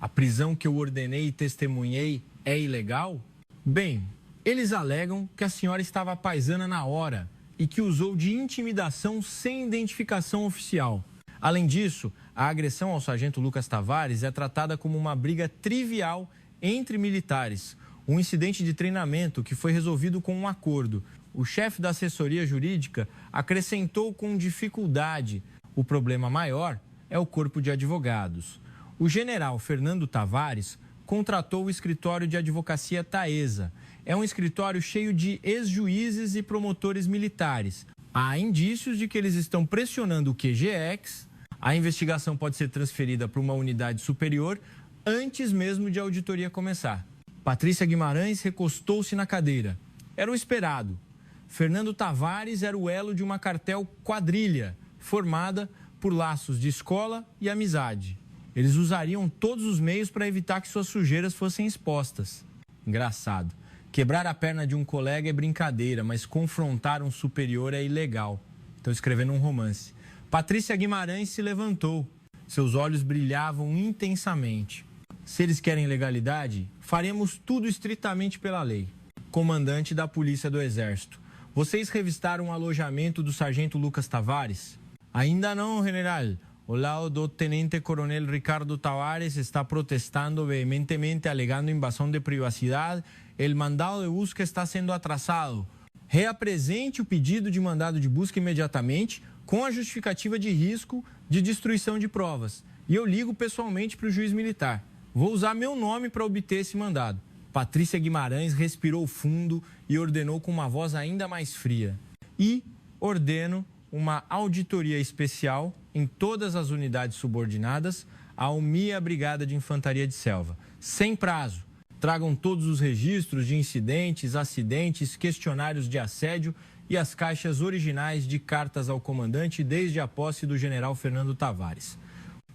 A prisão que eu ordenei e testemunhei é ilegal? Bem, eles alegam que a senhora estava à paisana na hora e que usou de intimidação sem identificação oficial. Além disso, a agressão ao sargento Lucas Tavares é tratada como uma briga trivial entre militares, um incidente de treinamento que foi resolvido com um acordo. O chefe da assessoria jurídica acrescentou com dificuldade: o problema maior é o corpo de advogados. O general Fernando Tavares contratou o escritório de advocacia Taesa. É um escritório cheio de ex-juízes e promotores militares. Há indícios de que eles estão pressionando o QGX A investigação pode ser transferida para uma unidade superior antes mesmo de a auditoria começar. Patrícia Guimarães recostou-se na cadeira. Era o esperado. Fernando Tavares era o elo de uma cartel quadrilha, formada por laços de escola e amizade. Eles usariam todos os meios para evitar que suas sujeiras fossem expostas. Engraçado. Quebrar a perna de um colega é brincadeira, mas confrontar um superior é ilegal. Estou escrevendo um romance. Patrícia Guimarães se levantou. Seus olhos brilhavam intensamente. Se eles querem legalidade, faremos tudo estritamente pela lei. Comandante da Polícia do Exército. Vocês revistaram o alojamento do sargento Lucas Tavares? Ainda não, general. O lado do tenente-coronel Ricardo Tavares está protestando veementemente, alegando invasão de privacidade. O mandado de busca está sendo atrasado. Reapresente o pedido de mandado de busca imediatamente, com a justificativa de risco de destruição de provas. E eu ligo pessoalmente para o juiz militar. Vou usar meu nome para obter esse mandado. Patrícia Guimarães respirou fundo e ordenou com uma voz ainda mais fria. E ordeno uma auditoria especial em todas as unidades subordinadas à UMIA Brigada de Infantaria de Selva. Sem prazo. Tragam todos os registros de incidentes, acidentes, questionários de assédio e as caixas originais de cartas ao comandante desde a posse do general Fernando Tavares.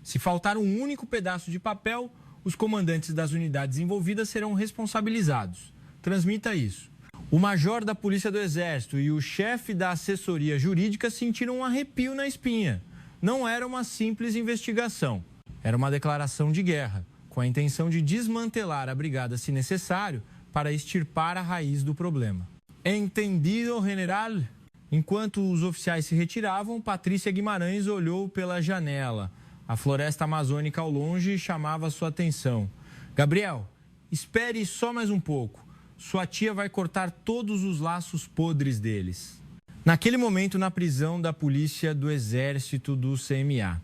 Se faltar um único pedaço de papel, os comandantes das unidades envolvidas serão responsabilizados. Transmita isso. O major da Polícia do Exército e o chefe da assessoria jurídica sentiram um arrepio na espinha. Não era uma simples investigação. Era uma declaração de guerra, com a intenção de desmantelar a brigada, se necessário, para extirpar a raiz do problema. Entendido, general? Enquanto os oficiais se retiravam, Patrícia Guimarães olhou pela janela. A floresta amazônica ao longe chamava sua atenção. Gabriel, espere só mais um pouco. Sua tia vai cortar todos os laços podres deles. Naquele momento, na prisão da Polícia do Exército do CMA,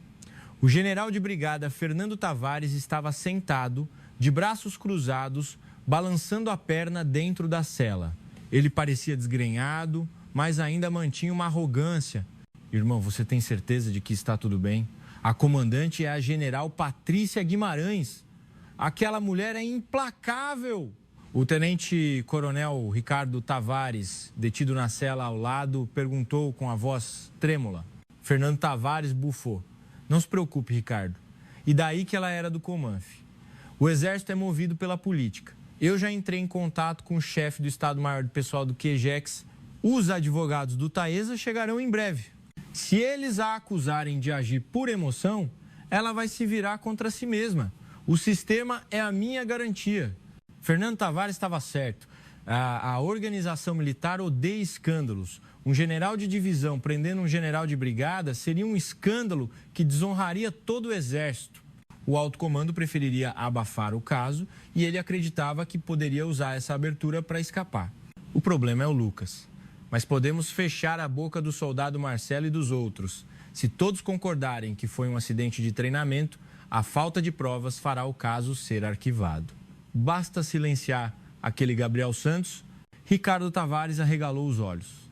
o general de brigada Fernando Tavares estava sentado, de braços cruzados, balançando a perna dentro da cela. Ele parecia desgrenhado, mas ainda mantinha uma arrogância. Irmão, você tem certeza de que está tudo bem? A comandante é a general Patrícia Guimarães. Aquela mulher é implacável. O tenente-coronel Ricardo Tavares, detido na cela ao lado, perguntou com a voz trêmula. Fernando Tavares bufou. Não se preocupe, Ricardo. E daí que ela era do Comanf. O Exército é movido pela política. Eu já entrei em contato com o chefe do Estado-Maior do Pessoal do QGEX. Os advogados do Taesa chegarão em breve. Se eles a acusarem de agir por emoção, ela vai se virar contra si mesma. O sistema é a minha garantia. Fernando Tavares estava certo. A organização militar odeia escândalos. Um general de divisão prendendo um general de brigada seria um escândalo que desonraria todo o Exército. O alto comando preferiria abafar o caso e ele acreditava que poderia usar essa abertura para escapar. O problema é o Lucas. Mas podemos fechar a boca do soldado Marcelo e dos outros. Se todos concordarem que foi um acidente de treinamento, a falta de provas fará o caso ser arquivado. Basta silenciar aquele Gabriel Santos. Ricardo Tavares arregalou os olhos.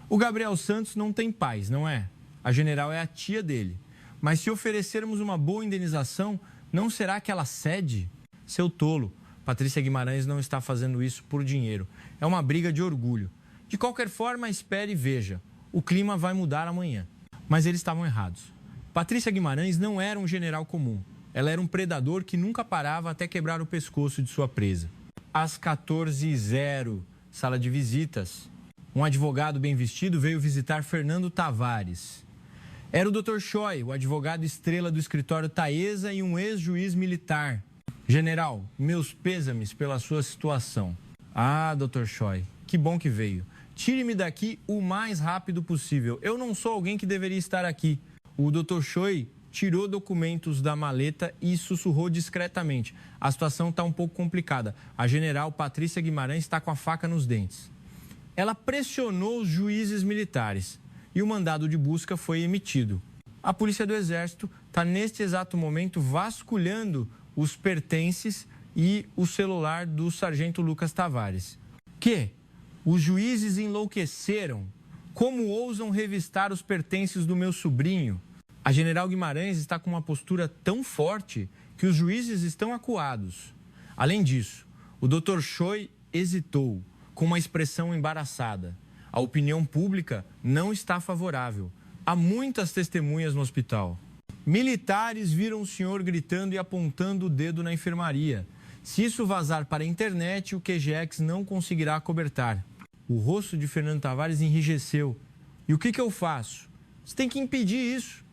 O Gabriel Santos não tem paz, não é? A general é a tia dele. Mas se oferecermos uma boa indenização, não será que ela cede? Seu tolo, Patrícia Guimarães não está fazendo isso por dinheiro. É uma briga de orgulho. De qualquer forma, espere e veja. O clima vai mudar amanhã. Mas eles estavam errados. Patrícia Guimarães não era um general comum. Ela era um predador que nunca parava até quebrar o pescoço de sua presa. Às 14h00, sala de visitas, um advogado bem vestido veio visitar Fernando Tavares. Era o Dr. Choi, o advogado estrela do escritório Taesa e um ex-juiz militar. General, meus pêsames pela sua situação. Ah, Dr. Choi, que bom que veio. Tire-me daqui o mais rápido possível. Eu não sou alguém que deveria estar aqui. O Dr. Choi tirou documentos da maleta e sussurrou discretamente. A situação está um pouco complicada. A general Patrícia Guimarães está com a faca nos dentes. Ela pressionou os juízes militares e o mandado de busca foi emitido. A Polícia do Exército está, neste exato momento, vasculhando os pertences e o celular do sargento Lucas Tavares. Que? Os juízes enlouqueceram. Como ousam revistar os pertences do meu sobrinho? A general Guimarães está com uma postura tão forte que os juízes estão acuados. Além disso, o Dr. Choi hesitou, com uma expressão embaraçada. A opinião pública não está favorável. Há muitas testemunhas no hospital. Militares viram o senhor gritando e apontando o dedo na enfermaria. Se isso vazar para a internet, o QGX não conseguirá cobertar. O rosto de Fernando Tavares enrijeceu. E o que eu faço? Você tem que impedir isso.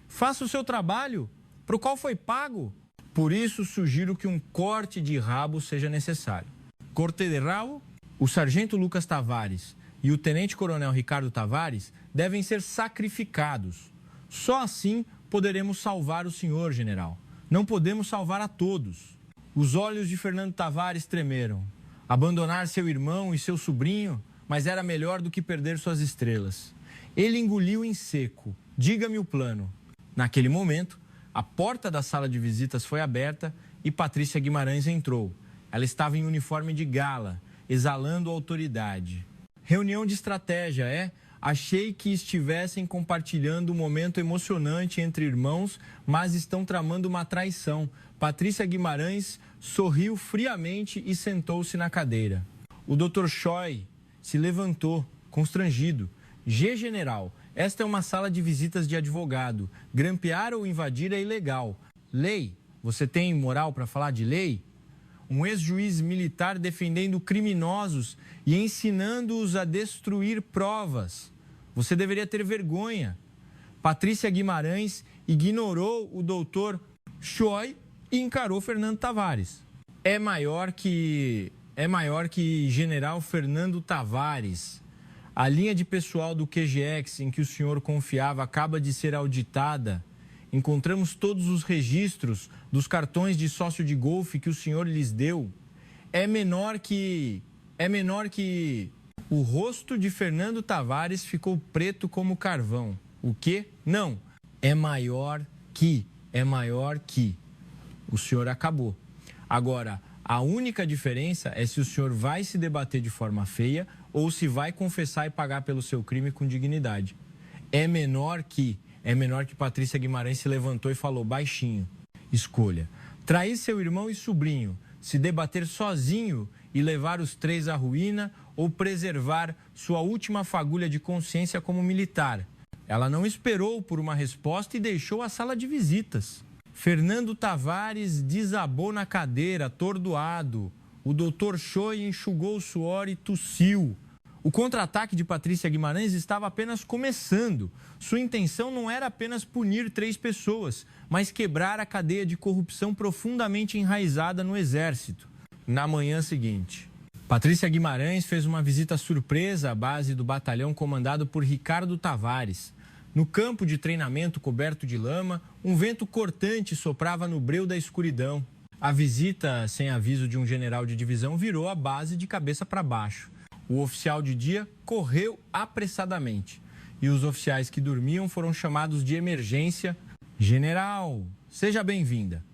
Faça o seu trabalho, para o qual foi pago. Por isso, sugiro que um corte de rabo seja necessário. Corte de rabo? O sargento Lucas Tavares e o tenente-coronel Ricardo Tavares devem ser sacrificados. Só assim poderemos salvar o senhor, general. Não podemos salvar a todos. Os olhos de Fernando Tavares tremeram. Abandonar seu irmão e seu sobrinho, mas era melhor do que perder suas estrelas. Ele engoliu em seco. Diga-me o plano. Naquele momento, a porta da sala de visitas foi aberta e Patrícia Guimarães entrou. Ela estava em uniforme de gala, exalando autoridade. Reunião de estratégia, é? Achei que estivessem compartilhando um momento emocionante entre irmãos, mas estão tramando uma traição. Patrícia Guimarães sorriu friamente e sentou-se na cadeira. O Dr. Choi se levantou, constrangido. General, esta é uma sala de visitas de advogado. Grampear ou invadir é ilegal. Lei? Você tem moral para falar de lei? Um ex-juiz militar defendendo criminosos e ensinando-os a destruir provas. Você deveria ter vergonha. Patrícia Guimarães ignorou o doutor Choi e encarou Fernando Tavares. É maior que general Fernando Tavares. A linha de pessoal do QGX em que o senhor confiava acaba de ser auditada. Encontramos todos os registros dos cartões de sócio de golfe que o senhor lhes deu. É menor que... O rosto de Fernando Tavares ficou preto como carvão. O quê? Não. É maior que. O senhor acabou. Agora, a única diferença é se o senhor vai se debater de forma feia ou se vai confessar e pagar pelo seu crime com dignidade. É menor que Patrícia Guimarães se levantou e falou baixinho. Escolha. Trair seu irmão e sobrinho, se debater sozinho e levar os três à ruína ou preservar sua última fagulha de consciência como militar. Ela não esperou por uma resposta e deixou a sala de visitas. Fernando Tavares desabou na cadeira, atordoado. O doutor Choi enxugou o suor e tossiu. O contra-ataque de Patrícia Guimarães estava apenas começando. Sua intenção não era apenas punir 3 pessoas, mas quebrar a cadeia de corrupção profundamente enraizada no Exército. Na manhã seguinte, Patrícia Guimarães fez uma visita surpresa à base do batalhão comandado por Ricardo Tavares. No campo de treinamento coberto de lama, um vento cortante soprava no breu da escuridão. A visita, sem aviso de um general de divisão, virou a base de cabeça para baixo. O oficial de dia correu apressadamente e os oficiais que dormiam foram chamados de emergência. General, seja bem-vinda.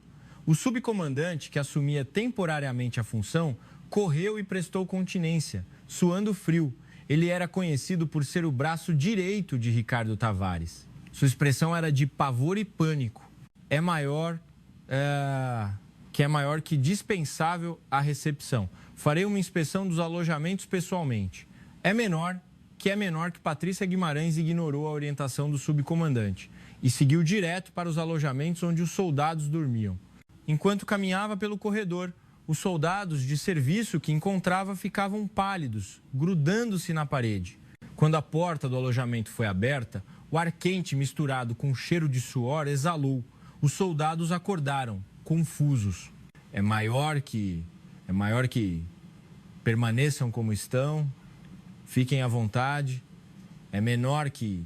O subcomandante, que assumia temporariamente a função, correu e prestou continência, suando frio. Ele era conhecido por ser o braço direito de Ricardo Tavares. Sua expressão era de pavor e pânico. É maior que dispensável a recepção. Farei uma inspeção dos alojamentos pessoalmente. É menor que Patrícia Guimarães ignorou a orientação do subcomandante e seguiu direto para os alojamentos onde os soldados dormiam. Enquanto caminhava pelo corredor, os soldados de serviço que encontrava ficavam pálidos, grudando-se na parede. Quando a porta do alojamento foi aberta, o ar quente misturado com o cheiro de suor exalou. Os soldados acordaram, confusos. É maior que permaneçam como estão, fiquem à vontade. É menor que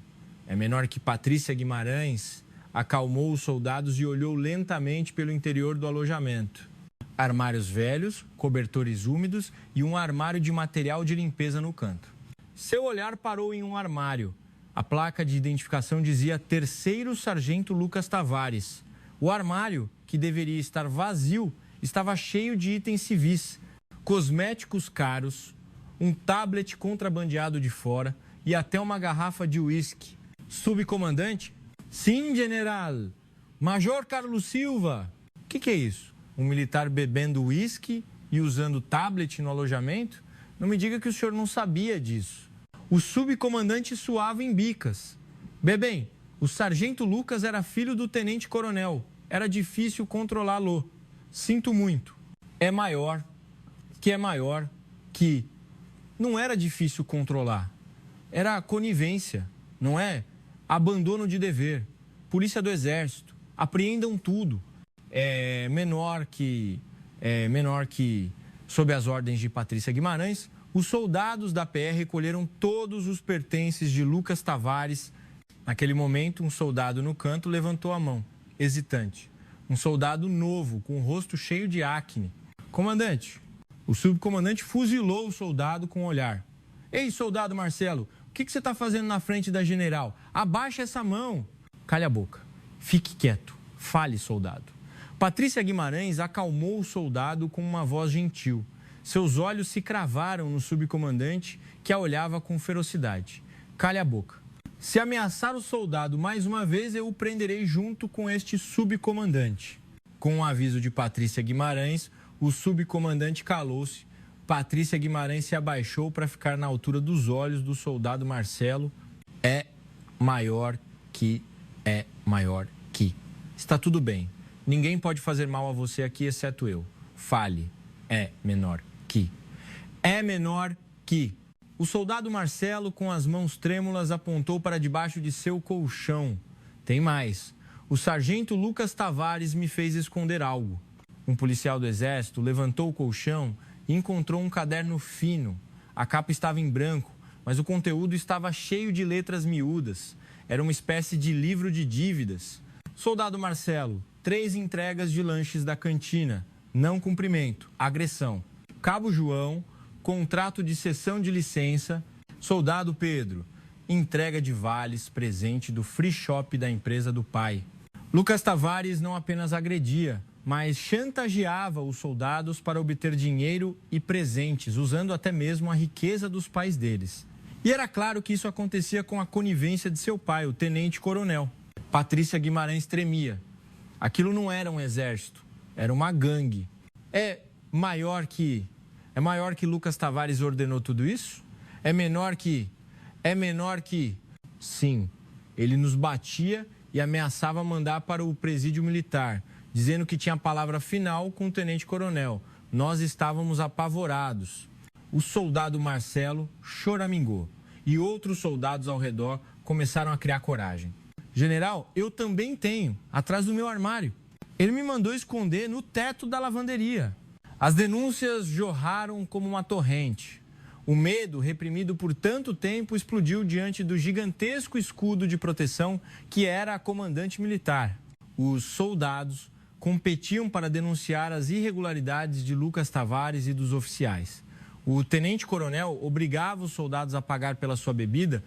Patrícia Guimarães acalmou os soldados e olhou lentamente pelo interior do alojamento. Armários velhos, cobertores úmidos e um armário de material de limpeza no canto. Seu olhar parou em um armário. A placa de identificação dizia Terceiro Sargento Lucas Tavares. O armário, que deveria estar vazio, estava cheio de itens civis, cosméticos caros, um tablet contrabandeado de fora e até uma garrafa de uísque. Subcomandante, Sim, general. Major Carlos Silva. O que é isso? Um militar bebendo uísque e usando tablet no alojamento? Não me diga que o senhor não sabia disso. O subcomandante suava em bicas. Bebem, o sargento Lucas era filho do tenente-coronel. Era difícil controlá-lo. Sinto muito. É maior que... Não era difícil controlar. Era conivência, não é? Abandono de dever. Polícia do Exército. Apreendam tudo. É menor que, sob as ordens de Patrícia Guimarães, os soldados da PR recolheram todos os pertences de Lucas Tavares. Naquele momento, um soldado no canto levantou a mão, hesitante. Um soldado novo, com o rosto cheio de acne. Comandante, o subcomandante fuzilou o soldado com o olhar. Ei, soldado Marcelo, o que você está fazendo na frente da general? Abaixa essa mão. Calhe a boca. Fique quieto. Fale, soldado. Patrícia Guimarães acalmou o soldado com uma voz gentil. Seus olhos se cravaram no subcomandante, que a olhava com ferocidade. Calhe a boca. Se ameaçar o soldado mais uma vez, eu o prenderei junto com este subcomandante. Com o aviso de Patrícia Guimarães, o subcomandante calou-se. Patrícia Guimarães se abaixou para ficar na altura dos olhos do soldado Marcelo. É maior que. Está tudo bem. Ninguém pode fazer mal a você aqui, exceto eu. Fale. É menor que. É menor que. O soldado Marcelo, com as mãos trêmulas, apontou para debaixo de seu colchão. Tem mais. O sargento Lucas Tavares me fez esconder algo. Um policial do Exército levantou o colchão e encontrou um caderno fino. A capa estava em branco, mas o conteúdo estava cheio de letras miúdas. Era uma espécie de livro de dívidas. Soldado Marcelo, 3 entregas de lanches da cantina. Não cumprimento. Agressão. Cabo João, contrato de cessão de licença. Soldado Pedro, entrega de vales, presente do free shop da empresa do pai. Lucas Tavares não apenas agredia, mas chantageava os soldados para obter dinheiro e presentes, usando até mesmo a riqueza dos pais deles. E era claro que isso acontecia com a conivência de seu pai, o tenente-coronel. Patrícia Guimarães tremia. Aquilo não era um exército, era uma gangue. É maior que Lucas Tavares ordenou tudo isso? É menor que... Sim, ele nos batia e ameaçava mandar para o presídio militar, dizendo que tinha a palavra final com o tenente-coronel. Nós estávamos apavorados. O soldado Marcelo choramingou e outros soldados ao redor começaram a criar coragem. General, eu também tenho, atrás do meu armário. Ele me mandou esconder no teto da lavanderia. As denúncias jorraram como uma torrente. O medo, reprimido por tanto tempo, explodiu diante do gigantesco escudo de proteção que era a comandante militar. Os soldados competiam para denunciar as irregularidades de Lucas Tavares e dos oficiais. O tenente-coronel obrigava os soldados a pagar pela sua bebida.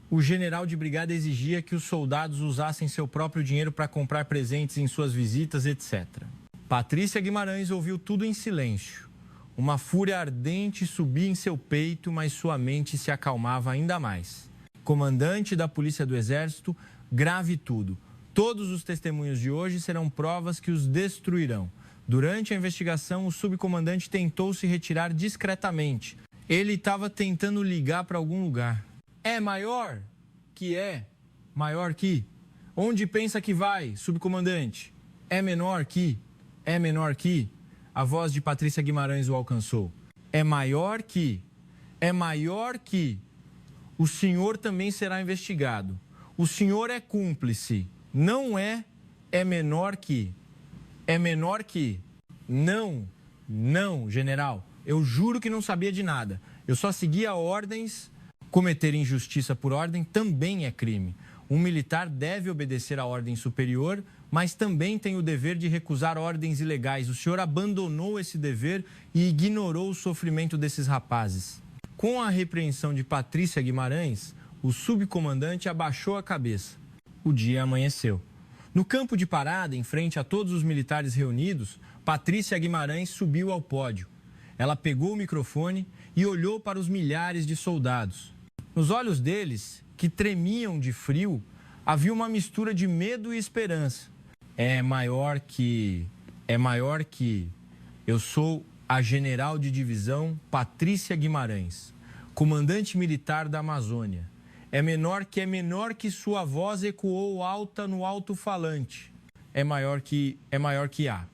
O general de brigada exigia que os soldados usassem seu próprio dinheiro para comprar presentes em suas visitas, etc. Patrícia Guimarães ouviu tudo em silêncio. Uma fúria ardente subia em seu peito, mas sua mente se acalmava ainda mais. Comandante da Polícia do Exército, grave tudo. Todos os testemunhos de hoje serão provas que os destruirão. Durante a investigação, o subcomandante tentou se retirar discretamente. Ele estava tentando ligar para algum lugar. É maior que. Onde pensa que vai, subcomandante? É menor que. A voz de Patrícia Guimarães o alcançou. É maior que. O senhor também será investigado. O senhor é cúmplice. Não é menor que. É menor que. Não, general. Eu juro que não sabia de nada. Eu só seguia ordens. Cometer injustiça por ordem também é crime. Um militar deve obedecer à ordem superior, mas também tem o dever de recusar ordens ilegais. O senhor abandonou esse dever e ignorou o sofrimento desses rapazes. Com a repreensão de Patrícia Guimarães, o subcomandante abaixou a cabeça. O dia amanheceu. No campo de parada, em frente a todos os militares reunidos, Patrícia Guimarães subiu ao pódio. Ela pegou o microfone e olhou para os milhares de soldados. Nos olhos deles, que tremiam de frio, havia uma mistura de medo e esperança. É maior que... Eu sou a general de divisão Patrícia Guimarães, comandante militar da Amazônia. É menor que sua voz ecoou alta no alto-falante. É maior que A. A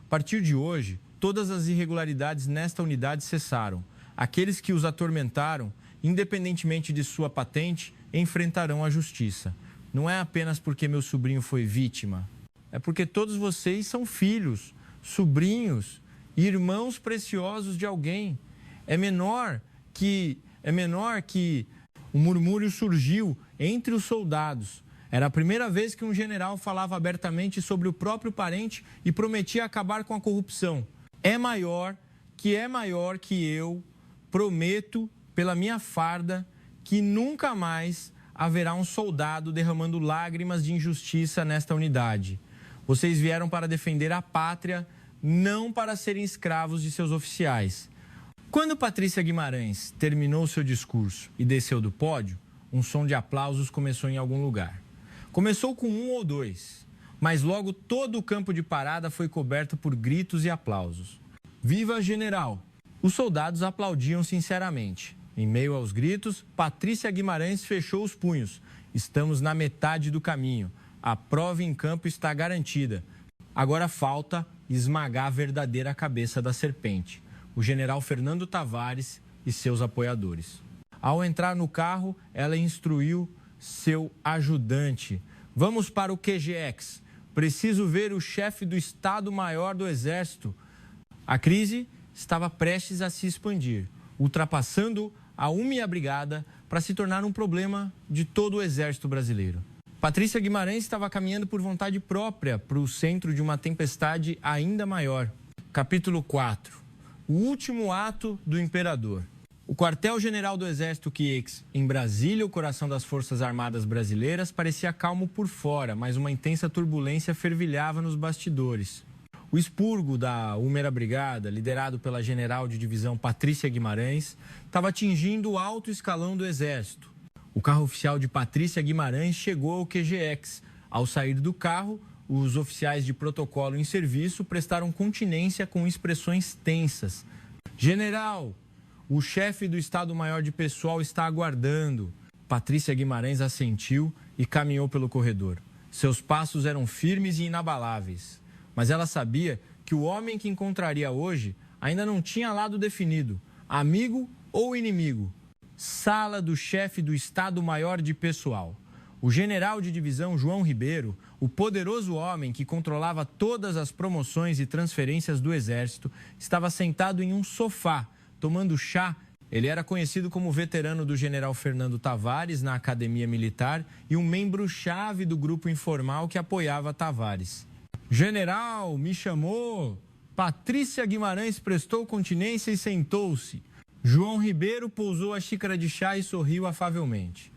partir de hoje, todas as irregularidades nesta unidade cessaram. Aqueles que os atormentaram, independentemente de sua patente, enfrentarão a justiça. Não é apenas porque meu sobrinho foi vítima, é porque todos vocês são filhos, sobrinhos, irmãos preciosos de alguém. É menor que o murmúrio surgiu entre os soldados. Era a primeira vez que um general falava abertamente sobre o próprio parente e prometia acabar com a corrupção. É maior que eu prometo pela minha farda que nunca mais haverá um soldado derramando lágrimas de injustiça nesta unidade. Vocês vieram para defender a pátria, não para serem escravos de seus oficiais. Quando Patrícia Guimarães terminou seu discurso e desceu do pódio, um som de aplausos começou em algum lugar. Começou com um ou dois, mas logo todo o campo de parada foi coberto por gritos e aplausos. Viva General! Os soldados aplaudiam sinceramente. Em meio aos gritos, Patrícia Guimarães fechou os punhos. Estamos na metade do caminho. A prova em campo está garantida. Agora falta esmagar a verdadeira cabeça da serpente, o general Fernando Tavares e seus apoiadores. Ao entrar no carro, ela instruiu seu ajudante. Vamos para o QGX. Preciso ver o chefe do Estado-Maior do Exército. A crise estava prestes a se expandir, ultrapassando a UME Brigada para se tornar um problema de todo o Exército brasileiro. Patrícia Guimarães estava caminhando por vontade própria para o centro de uma tempestade ainda maior. Capítulo 4. O último ato do imperador. O quartel-general do Exército QX, em Brasília, o coração das Forças Armadas brasileiras, parecia calmo por fora, mas uma intensa turbulência fervilhava nos bastidores. O expurgo da UME Brigada, liderado pela general de divisão Patrícia Guimarães, estava atingindo o alto escalão do Exército. O carro oficial de Patrícia Guimarães chegou ao QGX. Ao sair do carro, os oficiais de protocolo em serviço prestaram continência com expressões tensas. General, o chefe do Estado-Maior de Pessoal está aguardando. Patrícia Guimarães assentiu e caminhou pelo corredor. Seus passos eram firmes e inabaláveis. Mas ela sabia que o homem que encontraria hoje ainda não tinha lado definido, amigo ou inimigo. Sala do chefe do Estado-Maior de Pessoal. O general de divisão João Ribeiro, o poderoso homem que controlava todas as promoções e transferências do Exército, estava sentado em um sofá, tomando chá. Ele era conhecido como veterano do general Fernando Tavares na Academia Militar e um membro-chave do grupo informal que apoiava Tavares. General, me chamou. Patrícia Guimarães prestou continência e sentou-se. João Ribeiro pousou a xícara de chá e sorriu afavelmente.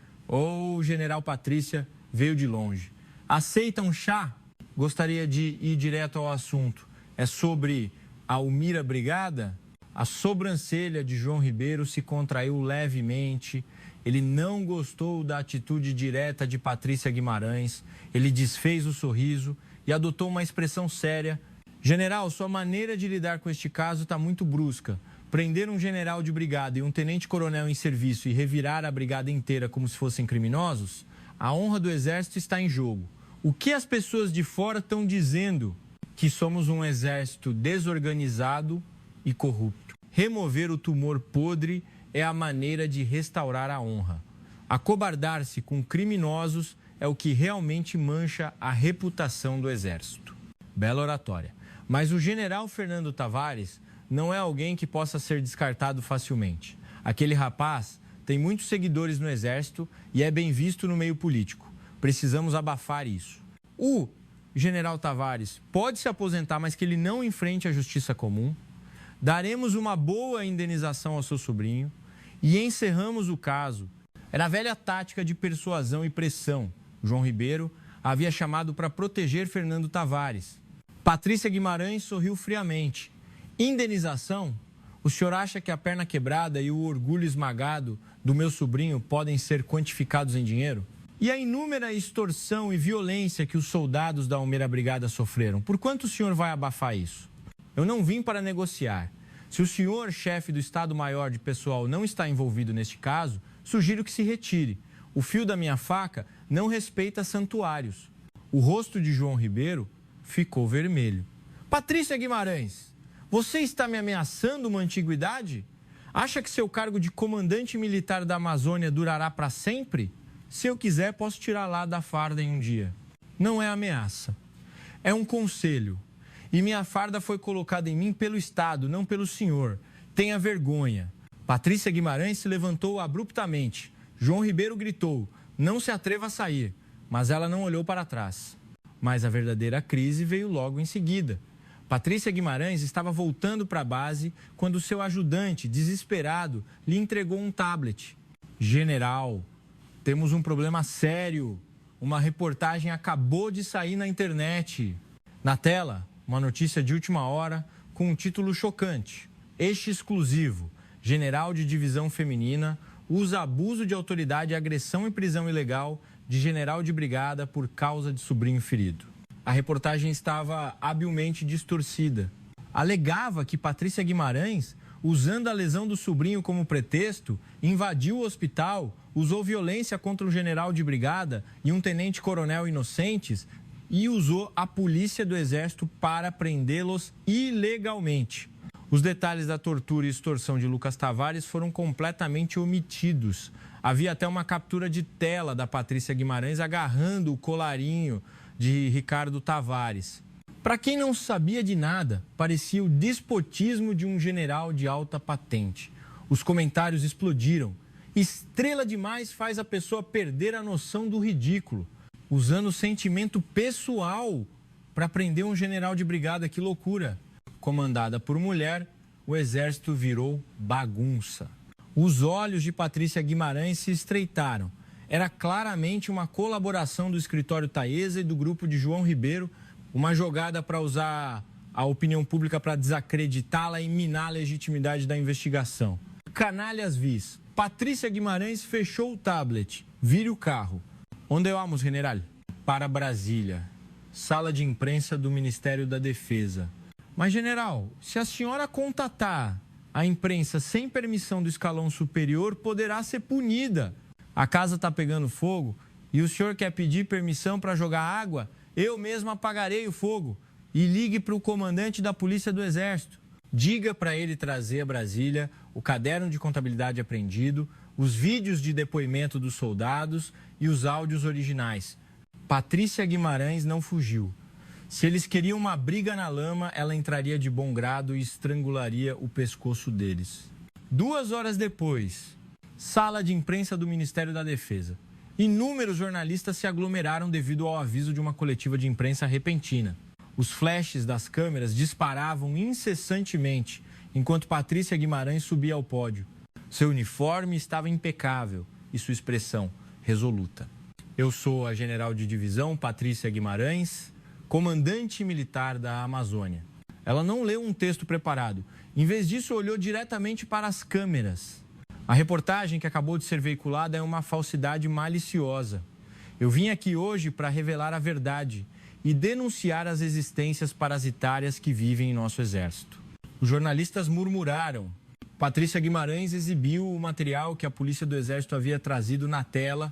General Patrícia veio de longe. Aceita um chá? Gostaria de ir direto ao assunto. É sobre a UME Brigada? A sobrancelha de João Ribeiro se contraiu levemente. Ele não gostou da atitude direta de Patrícia Guimarães. Ele desfez o sorriso e adotou uma expressão séria. General, sua maneira de lidar com este caso está muito brusca. Prender um general de brigada e um tenente-coronel em serviço e revirar a brigada inteira como se fossem criminosos, a honra do Exército está em jogo. O que as pessoas de fora estão dizendo? Que somos um exército desorganizado e corrupto. Remover o tumor podre é a maneira de restaurar a honra. Acobardar-se com criminosos é o que realmente mancha a reputação do Exército. Bela oratória. Mas o general Fernando Tavares não é alguém que possa ser descartado facilmente. Aquele rapaz tem muitos seguidores no Exército e é bem visto no meio político. Precisamos abafar isso. O general Tavares pode se aposentar, mas que ele não enfrente a justiça comum. Daremos uma boa indenização ao seu sobrinho e encerramos o caso. Era a velha tática de persuasão e pressão. João Ribeiro havia chamado para proteger Fernando Tavares. Patrícia Guimarães sorriu friamente. Indenização? O senhor acha que a perna quebrada e o orgulho esmagado do meu sobrinho podem ser quantificados em dinheiro? E a inúmera extorsão e violência que os soldados da Almeida Brigada sofreram? Por quanto o senhor vai abafar isso? Eu não vim para negociar. Se o senhor, chefe do Estado-Maior de Pessoal, não está envolvido neste caso, sugiro que se retire. O fio da minha faca não respeita santuários. O rosto de João Ribeiro ficou vermelho. Patrícia Guimarães, você está me ameaçando uma antiguidade? Acha que seu cargo de comandante militar da Amazônia durará para sempre? Se eu quiser, posso tirar lá da farda em um dia. Não é ameaça. É um conselho. E minha farda foi colocada em mim pelo Estado, não pelo senhor. Tenha vergonha. Patrícia Guimarães se levantou abruptamente. João Ribeiro gritou, não se atreva a sair. Mas ela não olhou para trás. Mas a verdadeira crise veio logo em seguida. Patrícia Guimarães estava voltando para a base quando seu ajudante, desesperado, lhe entregou um tablet. General, temos um problema sério. Uma reportagem acabou de sair na internet. Na tela, uma notícia de última hora com um título chocante. Este exclusivo, general de divisão feminina, usa abuso de autoridade e agressão e prisão ilegal de general de brigada por causa de sobrinho ferido. A reportagem estava habilmente distorcida. Alegava que Patrícia Guimarães, usando a lesão do sobrinho como pretexto, invadiu o hospital, usou violência contra o general de brigada e um tenente-coronel inocentes e usou a polícia do Exército para prendê-los ilegalmente. Os detalhes da tortura e extorsão de Lucas Tavares foram completamente omitidos. Havia até uma captura de tela da Patrícia Guimarães agarrando o colarinho de Ricardo Tavares. Para quem não sabia de nada, parecia o despotismo de um general de alta patente. Os comentários explodiram. Estrela demais faz a pessoa perder a noção do ridículo. Usando o sentimento pessoal para prender um general de brigada, que loucura. Comandada por mulher, o exército virou bagunça. Os olhos de Patrícia Guimarães se estreitaram. Era claramente uma colaboração do escritório Taesa e do grupo de João Ribeiro, uma jogada para usar a opinião pública para desacreditá-la e minar a legitimidade da investigação. Canalhas vis. Patrícia Guimarães fechou o tablet. Vire o carro. Onde vamos, general? Para Brasília. Sala de imprensa do Ministério da Defesa. Mas, general, se a senhora contatar a imprensa sem permissão do escalão superior, poderá ser punida. A casa está pegando fogo e o senhor quer pedir permissão para jogar água? Eu mesmo apagarei o fogo. E ligue para o comandante da Polícia do Exército. Diga para ele trazer a Brasília o caderno de contabilidade apreendido, os vídeos de depoimento dos soldados e os áudios originais. Patrícia Guimarães não fugiu. Se eles queriam uma briga na lama, ela entraria de bom grado e estrangularia o pescoço deles. 2 horas depois, sala de imprensa do Ministério da Defesa. Inúmeros jornalistas se aglomeraram devido ao aviso de uma coletiva de imprensa repentina. Os flashes das câmeras disparavam incessantemente enquanto Patrícia Guimarães subia ao pódio. Seu uniforme estava impecável e sua expressão resoluta. Eu sou a general de divisão Patrícia Guimarães, comandante militar da Amazônia. Ela não leu um texto preparado. Em vez disso, olhou diretamente para as câmeras. A reportagem que acabou de ser veiculada é uma falsidade maliciosa. Eu vim aqui hoje para revelar a verdade e denunciar as existências parasitárias que vivem em nosso exército. Os jornalistas murmuraram. Patrícia Guimarães exibiu o material que a Polícia do Exército havia trazido na tela,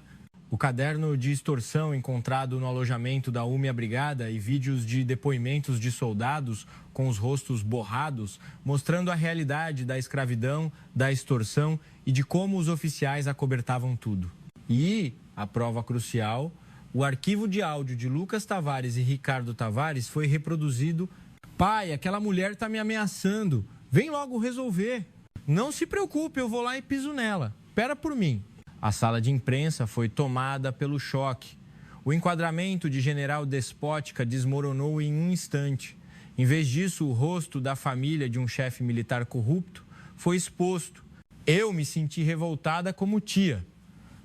o caderno de extorsão encontrado no alojamento da UME Brigada e vídeos de depoimentos de soldados com os rostos borrados, mostrando a realidade da escravidão, da extorsão e de como os oficiais acobertavam tudo. E, a prova crucial, o arquivo de áudio de Lucas Tavares e Ricardo Tavares foi reproduzido. Pai, aquela mulher está me ameaçando. Vem logo resolver. Não se preocupe, eu vou lá e piso nela. Espera por mim. A sala de imprensa foi tomada pelo choque. O enquadramento de general despótica desmoronou em um instante. Em vez disso, o rosto da família de um chefe militar corrupto foi exposto. Eu me senti revoltada como tia,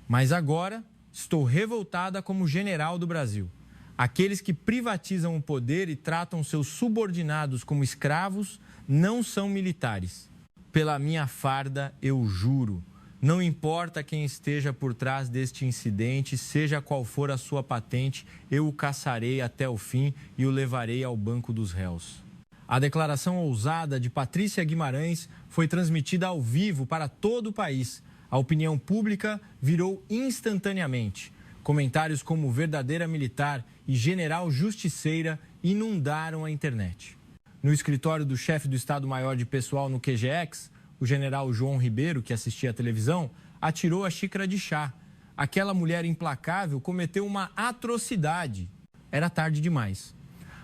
mas agora estou revoltada como general do Brasil. Aqueles que privatizam o poder e tratam seus subordinados como escravos não são militares. Pela minha farda, eu juro. Não importa quem esteja por trás deste incidente, seja qual for a sua patente, eu o caçarei até o fim e o levarei ao banco dos réus. A declaração ousada de Patrícia Guimarães foi transmitida ao vivo para todo o país. A opinião pública virou instantaneamente. Comentários como verdadeira militar e general justiceira inundaram a internet. No escritório do chefe do Estado-Maior de Pessoal no QGX, o general João Ribeiro, que assistia à televisão, atirou a xícara de chá. Aquela mulher implacável cometeu uma atrocidade. Era tarde demais.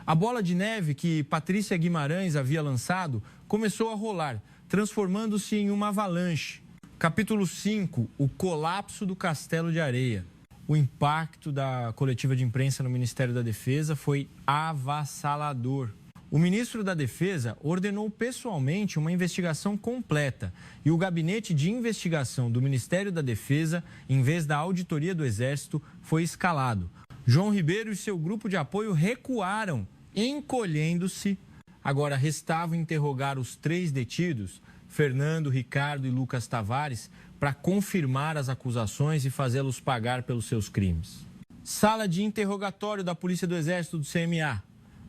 A bola de neve que Patrícia Guimarães havia lançado começou a rolar, transformando-se em uma avalanche. Capítulo 5, o colapso do Castelo de Areia. O impacto da coletiva de imprensa no Ministério da Defesa foi avassalador. O ministro da Defesa ordenou pessoalmente uma investigação completa e o gabinete de investigação do Ministério da Defesa, em vez da auditoria do Exército, foi escalado. João Ribeiro e seu grupo de apoio recuaram, encolhendo-se. Agora restava interrogar os 3 detidos, Fernando, Ricardo e Lucas Tavares, para confirmar as acusações e fazê-los pagar pelos seus crimes. Sala de interrogatório da Polícia do Exército do CMA.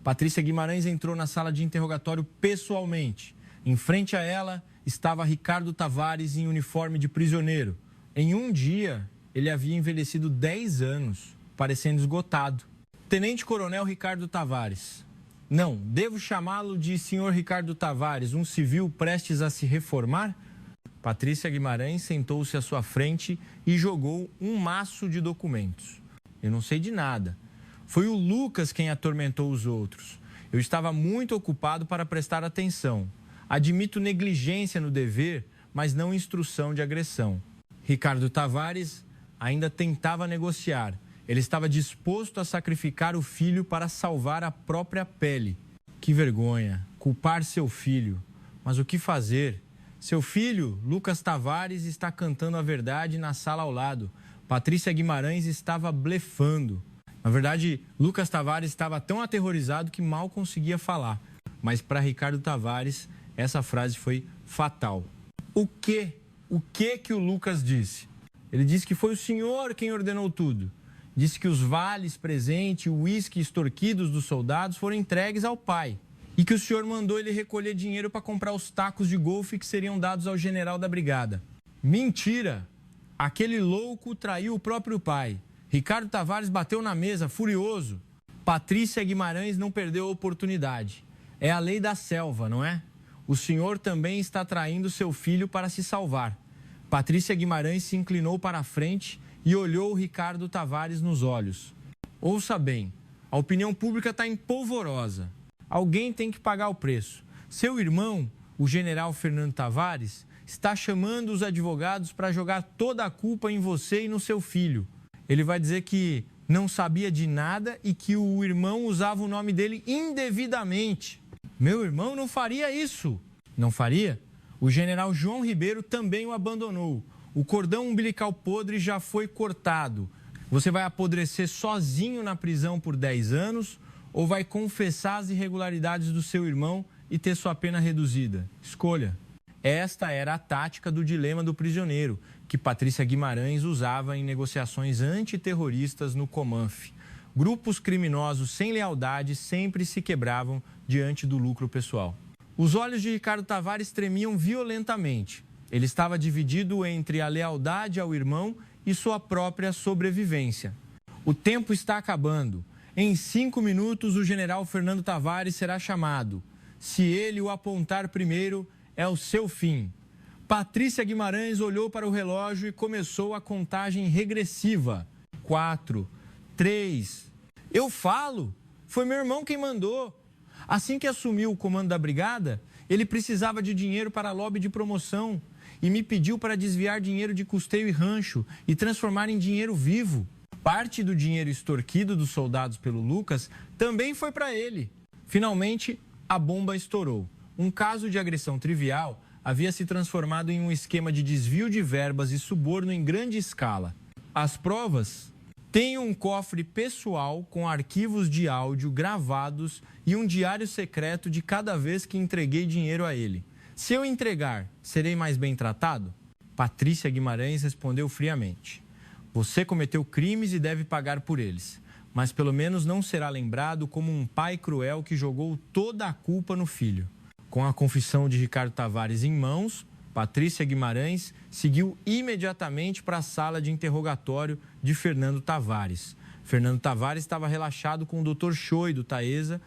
Patrícia Guimarães entrou na sala de interrogatório pessoalmente. Em frente a ela estava Ricardo Tavares em uniforme de prisioneiro. Em um dia, ele havia envelhecido 10 anos, parecendo esgotado. Tenente-Coronel Ricardo Tavares. Não, devo chamá-lo de senhor Ricardo Tavares, um civil prestes a se reformar? Patrícia Guimarães sentou-se à sua frente e jogou um maço de documentos. Eu não sei de nada. Foi o Lucas quem atormentou os outros. Eu estava muito ocupado para prestar atenção. Admito negligência no dever, mas não instrução de agressão. Ricardo Tavares ainda tentava negociar. Ele estava disposto a sacrificar o filho para salvar a própria pele. Que vergonha, culpar seu filho. Mas o que fazer? Seu filho, Lucas Tavares, está cantando a verdade na sala ao lado. Patrícia Guimarães estava blefando. Na verdade, Lucas Tavares estava tão aterrorizado que mal conseguia falar. Mas para Ricardo Tavares, essa frase foi fatal. O que o Lucas disse? Ele disse que foi o senhor quem ordenou tudo. Disse que os vales, presente e o uísque extorquidos dos soldados foram entregues ao pai. E que o senhor mandou ele recolher dinheiro para comprar os tacos de golfe que seriam dados ao general da brigada. Mentira! Aquele louco traiu o próprio pai. Ricardo Tavares bateu na mesa, furioso. Patrícia Guimarães não perdeu a oportunidade. É a lei da selva, não é? O senhor também está traindo seu filho para se salvar. Patrícia Guimarães se inclinou para a frente e olhou Ricardo Tavares nos olhos. Ouça bem, a opinião pública está empolvorosa. Alguém tem que pagar o preço. Seu irmão, o general Fernando Tavares, está chamando os advogados para jogar toda a culpa em você e no seu filho. Ele vai dizer que não sabia de nada e que o irmão usava o nome dele indevidamente. Meu irmão não faria isso. Não faria? O general João Ribeiro também o abandonou. O cordão umbilical podre já foi cortado. Você vai apodrecer sozinho na prisão por 10 anos ou vai confessar as irregularidades do seu irmão e ter sua pena reduzida? Escolha. Esta era a tática do dilema do prisioneiro, que Patrícia Guimarães usava em negociações antiterroristas no Comanf. Grupos criminosos sem lealdade sempre se quebravam diante do lucro pessoal. Os olhos de Ricardo Tavares tremiam violentamente. Ele estava dividido entre a lealdade ao irmão e sua própria sobrevivência. O tempo está acabando. Em 5 minutos, o general Fernando Tavares será chamado. Se ele o apontar primeiro, é o seu fim. Patrícia Guimarães olhou para o relógio e começou a contagem regressiva. 4, 3... Eu falo! Foi meu irmão quem mandou. Assim que assumiu o comando da brigada, ele precisava de dinheiro para lobby de promoção e me pediu para desviar dinheiro de custeio e rancho e transformar em dinheiro vivo. Parte do dinheiro extorquido dos soldados pelo Lucas também foi para ele. Finalmente, a bomba estourou. Um caso de agressão trivial havia se transformado em um esquema de desvio de verbas e suborno em grande escala. As provas? Tenho um cofre pessoal com arquivos de áudio gravados e um diário secreto de cada vez que entreguei dinheiro a ele. Se eu entregar, serei mais bem tratado? Patrícia Guimarães respondeu friamente: você cometeu crimes e deve pagar por eles, mas pelo menos não será lembrado como um pai cruel que jogou toda a culpa no filho. Com a confissão de Ricardo Tavares em mãos, Patrícia Guimarães seguiu imediatamente para a sala de interrogatório de Fernando Tavares. Fernando Tavares estava relaxado com o Dr. Choi do Taesa.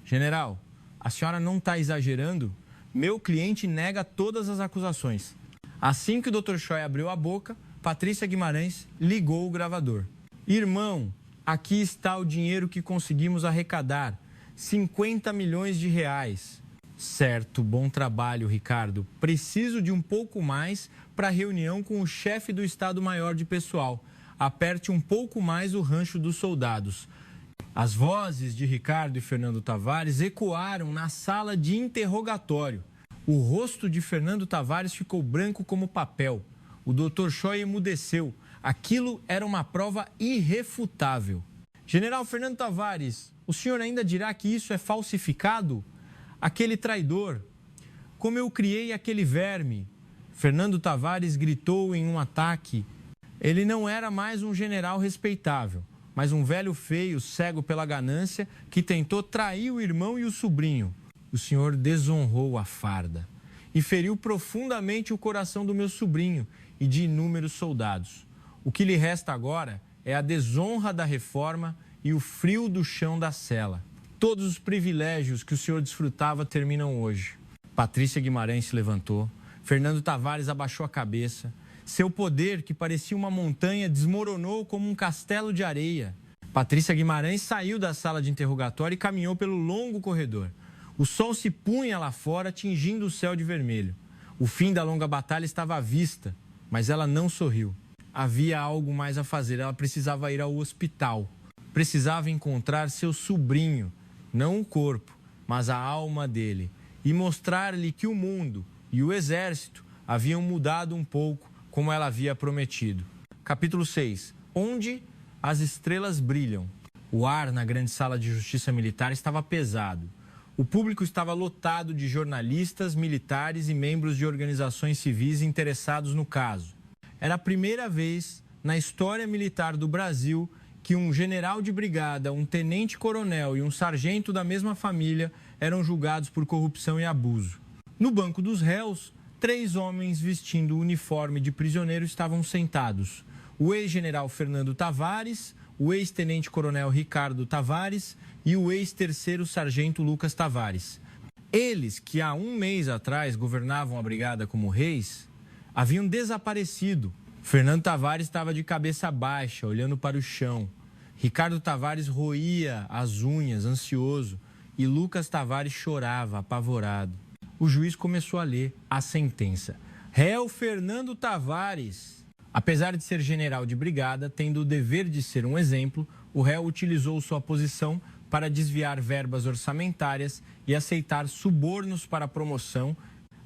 General, a senhora não está exagerando? Meu cliente nega todas as acusações. Assim que o Dr. Choi abriu a boca, Patrícia Guimarães ligou o gravador. Irmão, aqui está o dinheiro que conseguimos arrecadar, 50 milhões de reais. Certo, bom trabalho, Ricardo. Preciso de um pouco mais para a reunião com o chefe do Estado-Maior de Pessoal. Aperte um pouco mais o rancho dos soldados. As vozes de Ricardo e Fernando Tavares ecoaram na sala de interrogatório. O rosto de Fernando Tavares ficou branco como papel. O Dr. Choi emudeceu. Aquilo era uma prova irrefutável. General Fernando Tavares, o senhor ainda dirá que isso é falsificado? Aquele traidor, como eu criei aquele verme. Fernando Tavares gritou em um ataque. Ele não era mais um general respeitável, mas um velho feio, cego pela ganância, que tentou trair o irmão e o sobrinho. O senhor desonrou a farda e feriu profundamente o coração do meu sobrinho e de inúmeros soldados. O que lhe resta agora é a desonra da reforma e o frio do chão da cela. Todos os privilégios que o senhor desfrutava terminam hoje. Patrícia Guimarães se levantou. Fernando Tavares abaixou a cabeça. Seu poder, que parecia uma montanha, desmoronou como um castelo de areia. Patrícia Guimarães saiu da sala de interrogatório e caminhou pelo longo corredor. O sol se punha lá fora, tingindo o céu de vermelho. O fim da longa batalha estava à vista, mas ela não sorriu. Havia algo mais a fazer. Ela precisava ir ao hospital. Precisava encontrar seu sobrinho. Não o corpo, mas a alma dele, e mostrar-lhe que o mundo e o exército haviam mudado um pouco como ela havia prometido. Capítulo 6. Onde as estrelas brilham. O ar na grande sala de justiça militar estava pesado. O público estava lotado de jornalistas, militares e membros de organizações civis interessados no caso. Era a primeira vez na história militar do Brasil que um general de brigada, um tenente-coronel e um sargento da mesma família eram julgados por corrupção e abuso. No banco dos réus, 3 homens vestindo o uniforme de prisioneiro estavam sentados. O ex-general Fernando Tavares, o ex-tenente-coronel Ricardo Tavares e o ex-terceiro sargento Lucas Tavares. Eles, que há um mês atrás governavam a brigada como reis, haviam desaparecido. Fernando Tavares estava de cabeça baixa, olhando para o chão. Ricardo Tavares roía as unhas, ansioso, e Lucas Tavares chorava, apavorado. O juiz começou a ler a sentença. Réu Fernando Tavares. Apesar de ser general de brigada, tendo o dever de ser um exemplo, o réu utilizou sua posição para desviar verbas orçamentárias e aceitar subornos para promoção,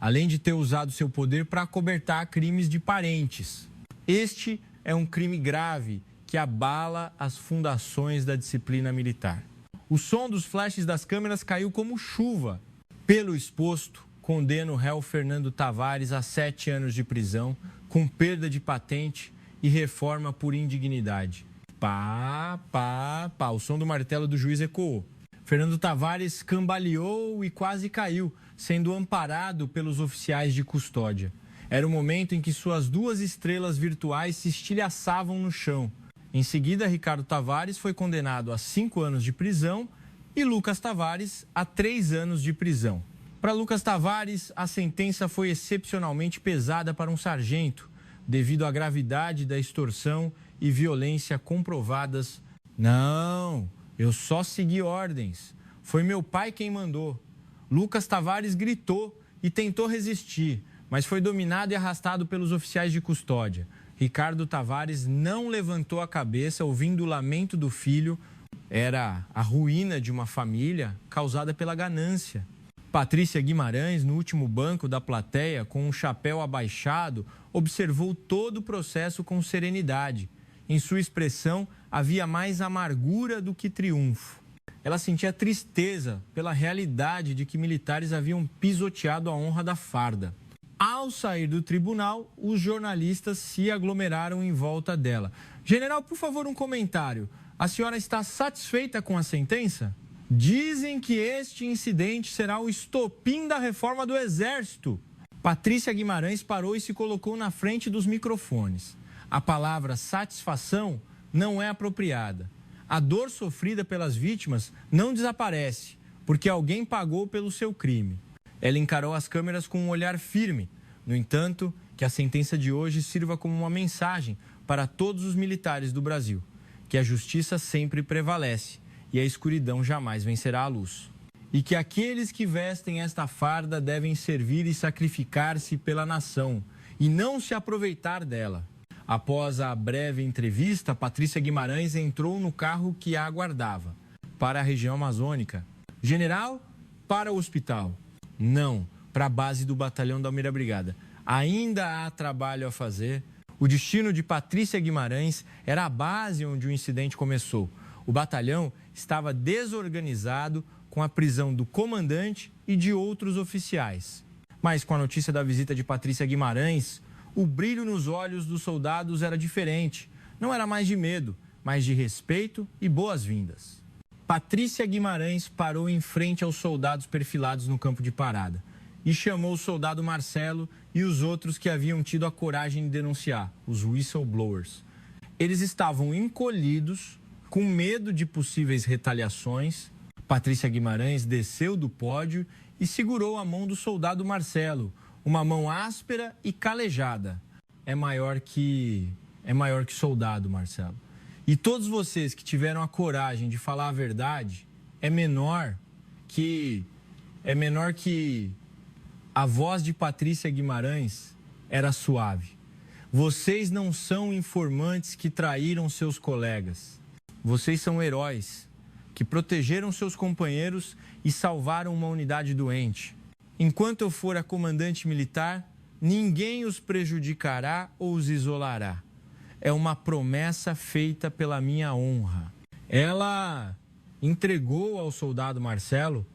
além de ter usado seu poder para acobertar crimes de parentes. Este é um crime grave que abala as fundações da disciplina militar. O som dos flashes das câmeras caiu como chuva. Pelo exposto, condeno o réu Fernando Tavares a 7 anos de prisão, com perda de patente e reforma por indignidade. Pá, pá, pá. O som do martelo do juiz ecoou. Fernando Tavares cambaleou e quase caiu, sendo amparado pelos oficiais de custódia. Era o momento em que suas 2 estrelas virtuais se estilhaçavam no chão. Em seguida, Ricardo Tavares foi condenado a 5 anos de prisão e Lucas Tavares a 3 anos de prisão. Para Lucas Tavares, a sentença foi excepcionalmente pesada para um sargento, devido à gravidade da extorsão e violência comprovadas. Não, eu só segui ordens. Foi meu pai quem mandou. Lucas Tavares gritou e tentou resistir, mas foi dominado e arrastado pelos oficiais de custódia. Ricardo Tavares não levantou a cabeça, ouvindo o lamento do filho. Era a ruína de uma família causada pela ganância. Patrícia Guimarães, no último banco da plateia, com um chapéu abaixado, observou todo o processo com serenidade. Em sua expressão, havia mais amargura do que triunfo. Ela sentia tristeza pela realidade de que militares haviam pisoteado a honra da farda. Ao sair do tribunal, os jornalistas se aglomeraram em volta dela. General, por favor, um comentário. A senhora está satisfeita com a sentença? Dizem que este incidente será o estopim da reforma do Exército. Patrícia Guimarães parou e se colocou na frente dos microfones. A palavra satisfação não é apropriada. A dor sofrida pelas vítimas não desaparece, porque alguém pagou pelo seu crime. Ela encarou as câmeras com um olhar firme. No entanto, que a sentença de hoje sirva como uma mensagem para todos os militares do Brasil, que a justiça sempre prevalece e a escuridão jamais vencerá a luz. E que aqueles que vestem esta farda devem servir e sacrificar-se pela nação e não se aproveitar dela. Após a breve entrevista, Patrícia Guimarães entrou no carro que a aguardava para a região amazônica. General, para o hospital. Não, para a base do batalhão da Almeida Brigada. Ainda há trabalho a fazer. O destino de Patrícia Guimarães era a base onde o incidente começou. O batalhão estava desorganizado com a prisão do comandante e de outros oficiais. Mas com a notícia da visita de Patrícia Guimarães, o brilho nos olhos dos soldados era diferente. Não era mais de medo, mas de respeito e boas-vindas. Patrícia Guimarães parou em frente aos soldados perfilados no campo de parada e chamou o soldado Marcelo e os outros que haviam tido a coragem de denunciar, os whistleblowers. Eles estavam encolhidos, com medo de possíveis retaliações. Patrícia Guimarães desceu do pódio e segurou a mão do soldado Marcelo, uma mão áspera e calejada. É maior que soldado, Marcelo. E todos vocês que tiveram a coragem de falar a verdade, é menor que a voz de Patrícia Guimarães era suave. Vocês não são informantes que traíram seus colegas. Vocês são heróis que protegeram seus companheiros e salvaram uma unidade doente. Enquanto eu for a comandante militar, ninguém os prejudicará ou os isolará. É uma promessa feita pela minha honra. Ela entregou ao soldado Marcelo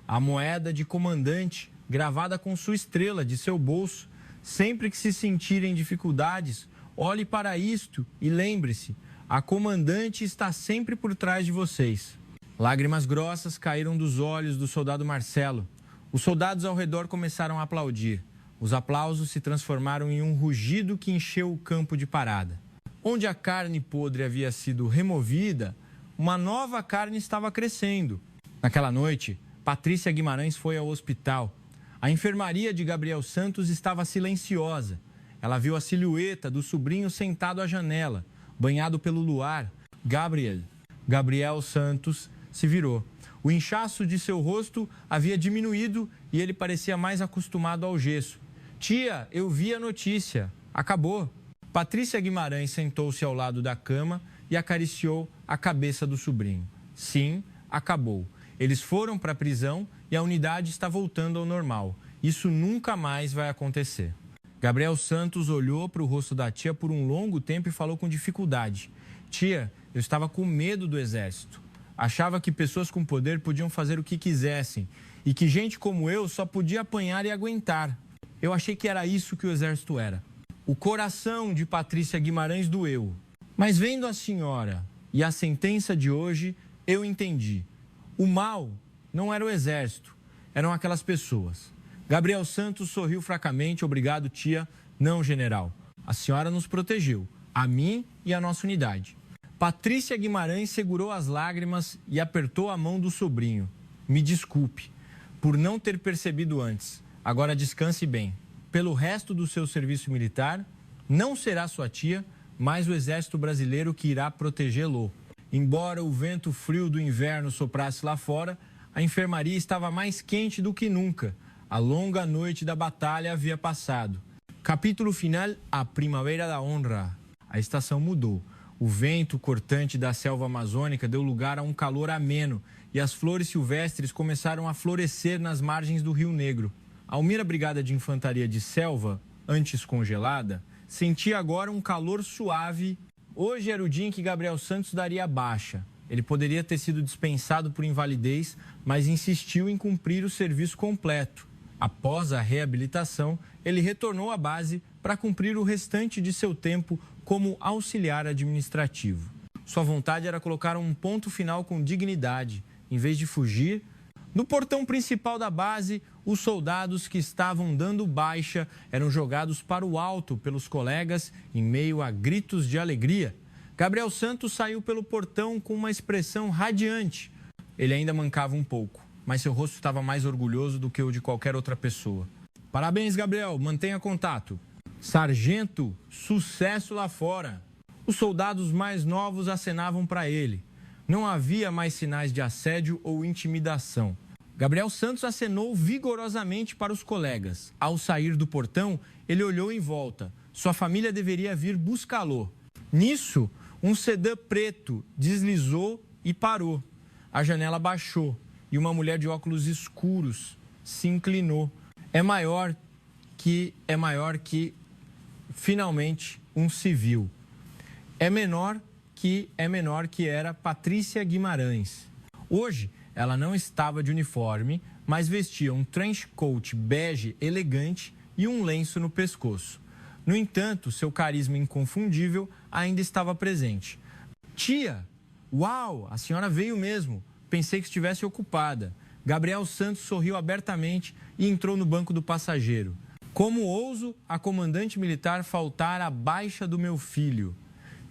a moeda de comandante gravada com sua estrela de seu bolso. Sempre que se sentirem dificuldades, olhe para isto e lembre-se, a comandante está sempre por trás de vocês. Lágrimas grossas caíram dos olhos do soldado Marcelo. Os soldados ao redor começaram a aplaudir. Os aplausos se transformaram em um rugido que encheu o campo de parada. Onde a carne podre havia sido removida, uma nova carne estava crescendo. Naquela noite, Patrícia Guimarães foi ao hospital. A enfermaria de Gabriel Santos estava silenciosa. Ela viu a silhueta do sobrinho sentado à janela, banhado pelo luar. Gabriel Santos se virou. O inchaço de seu rosto havia diminuído e ele parecia mais acostumado ao gesso. Tia, eu vi a notícia. Acabou. Patrícia Guimarães sentou-se ao lado da cama e acariciou a cabeça do sobrinho. Sim, acabou. Eles foram para a prisão e a unidade está voltando ao normal. Isso nunca mais vai acontecer. Gabriel Santos olhou para o rosto da tia por um longo tempo e falou com dificuldade. Tia, eu estava com medo do exército. Achava que pessoas com poder podiam fazer o que quisessem e que gente como eu só podia apanhar e aguentar. Eu achei que era isso que o exército era. O coração de Patrícia Guimarães doeu. Mas vendo a senhora e a sentença de hoje, eu entendi. O mal não era o exército, eram aquelas pessoas. Gabriel Santos sorriu fracamente. Obrigado, tia. Não, general. A senhora nos protegeu, a mim e a nossa unidade. Patrícia Guimarães segurou as lágrimas e apertou a mão do sobrinho. Me desculpe por não ter percebido antes. Agora descanse bem. Pelo resto do seu serviço militar, não será sua tia, mas o exército brasileiro que irá protegê-lo. Embora o vento frio do inverno soprasse lá fora, a enfermaria estava mais quente do que nunca. A longa noite da batalha havia passado. Capítulo final, a Primavera da Honra. A estação mudou. O vento cortante da selva amazônica deu lugar a um calor ameno e as flores silvestres começaram a florescer nas margens do Rio Negro. A Almeida Brigada de Infantaria de Selva, antes congelada, sentia agora um calor suave. Hoje era o dia em que Gabriel Santos daria baixa. Ele poderia ter sido dispensado por invalidez, mas insistiu em cumprir o serviço completo. Após a reabilitação, ele retornou à base para cumprir o restante de seu tempo como auxiliar administrativo. Sua vontade era colocar um ponto final com dignidade, em vez de fugir. No portão principal da base, os soldados que estavam dando baixa eram jogados para o alto pelos colegas em meio a gritos de alegria. Gabriel Santos saiu pelo portão com uma expressão radiante. Ele ainda mancava um pouco, mas seu rosto estava mais orgulhoso do que o de qualquer outra pessoa. Parabéns, Gabriel, mantenha contato. Sargento, sucesso lá fora. Os soldados mais novos acenavam para ele. Não havia mais sinais de assédio ou intimidação. Gabriel Santos acenou vigorosamente para os colegas. Ao sair do portão, ele olhou em volta. Sua família deveria vir buscá-lo. Nisso, um sedã preto deslizou e parou. A janela baixou e uma mulher de óculos escuros se inclinou. É maior que, finalmente, um civil. É menor que era Patrícia Guimarães. Hoje, ela não estava de uniforme, mas vestia um trench coat bege elegante e um lenço no pescoço. No entanto, seu carisma inconfundível ainda estava presente. Tia, uau, a senhora veio mesmo. Pensei que estivesse ocupada. Gabriel Santos sorriu abertamente e entrou no banco do passageiro. Como ouso a comandante militar faltar à baixa do meu filho?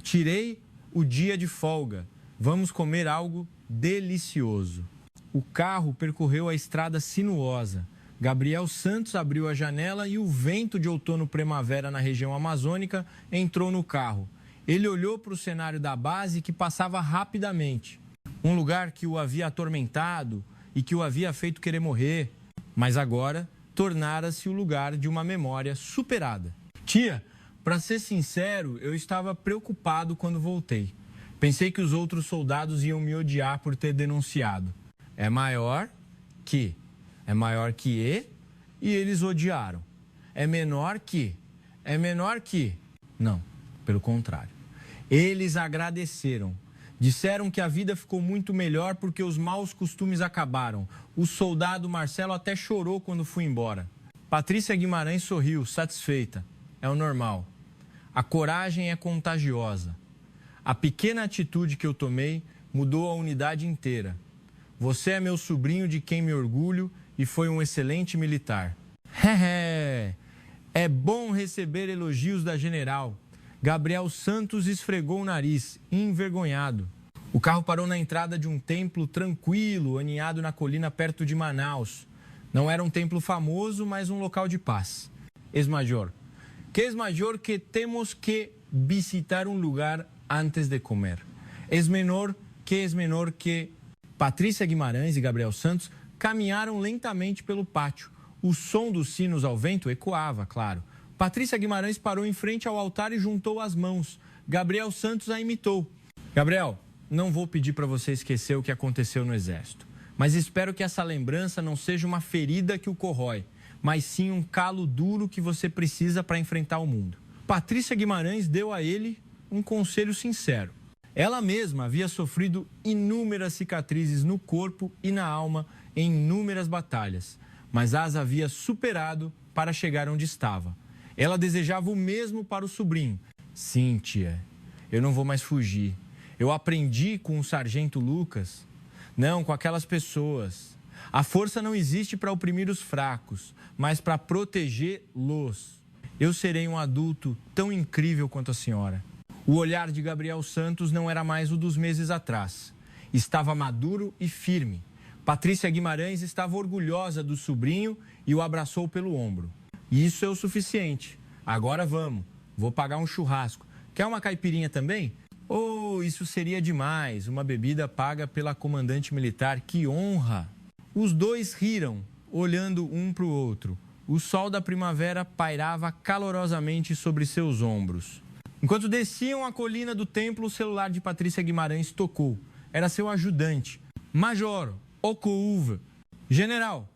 Tirei o dia de folga. Vamos comer algo delicioso. O carro percorreu a estrada sinuosa. Gabriel Santos abriu a janela e o vento de outono-primavera na região amazônica entrou no carro. Ele olhou para o cenário da base que passava rapidamente. Um lugar que o havia atormentado e que o havia feito querer morrer. Mas agora tornara-se o lugar de uma memória superada. Tia, para ser sincero, eu estava preocupado quando voltei. Pensei que os outros soldados iam me odiar por ter denunciado. É maior que e eles odiaram. É menor que. Não, pelo contrário. Eles agradeceram. Disseram que a vida ficou muito melhor porque os maus costumes acabaram. O soldado Marcelo até chorou quando fui embora. Patrícia Guimarães sorriu, satisfeita. É o normal. A coragem é contagiosa. A pequena atitude que eu tomei mudou a unidade inteira. Você é meu sobrinho de quem me orgulho e foi um excelente militar. É bom receber elogios da general. Gabriel Santos esfregou o nariz, envergonhado. O carro parou na entrada de um templo tranquilo, aninhado na colina perto de Manaus. Não era um templo famoso, mas um local de paz. Ex-major. Que major que temos que visitar um lugar antes de comer. Ex-menor que Patrícia Guimarães e Gabriel Santos caminharam lentamente pelo pátio. O som dos sinos ao vento ecoava, claro. Patrícia Guimarães parou em frente ao altar e juntou as mãos. Gabriel Santos a imitou. Gabriel, não vou pedir para você esquecer o que aconteceu no Exército, mas espero que essa lembrança não seja uma ferida que o corrói, mas sim um calo duro que você precisa para enfrentar o mundo. Patrícia Guimarães deu a ele um conselho sincero. Ela mesma havia sofrido inúmeras cicatrizes no corpo e na alma em inúmeras batalhas, mas as havia superado para chegar onde estava. Ela desejava o mesmo para o sobrinho. Sim, tia, eu não vou mais fugir. Eu aprendi com o sargento Lucas. Não, com aquelas pessoas. A força não existe para oprimir os fracos, mas para protegê-los. Eu serei um adulto tão incrível quanto a senhora. O olhar de Gabriel Santos não era mais o dos meses atrás. Estava maduro e firme. Patrícia Guimarães estava orgulhosa do sobrinho e o abraçou pelo ombro. Isso é o suficiente. Agora vamos. Vou pagar um churrasco. Quer uma caipirinha também? Oh, isso seria demais. Uma bebida paga pela comandante militar. Que honra! Os dois riram, olhando um para o outro. O sol da primavera pairava calorosamente sobre seus ombros. Enquanto desciam a colina do templo, o celular de Patrícia Guimarães tocou. Era seu ajudante. Major Ocouve. General,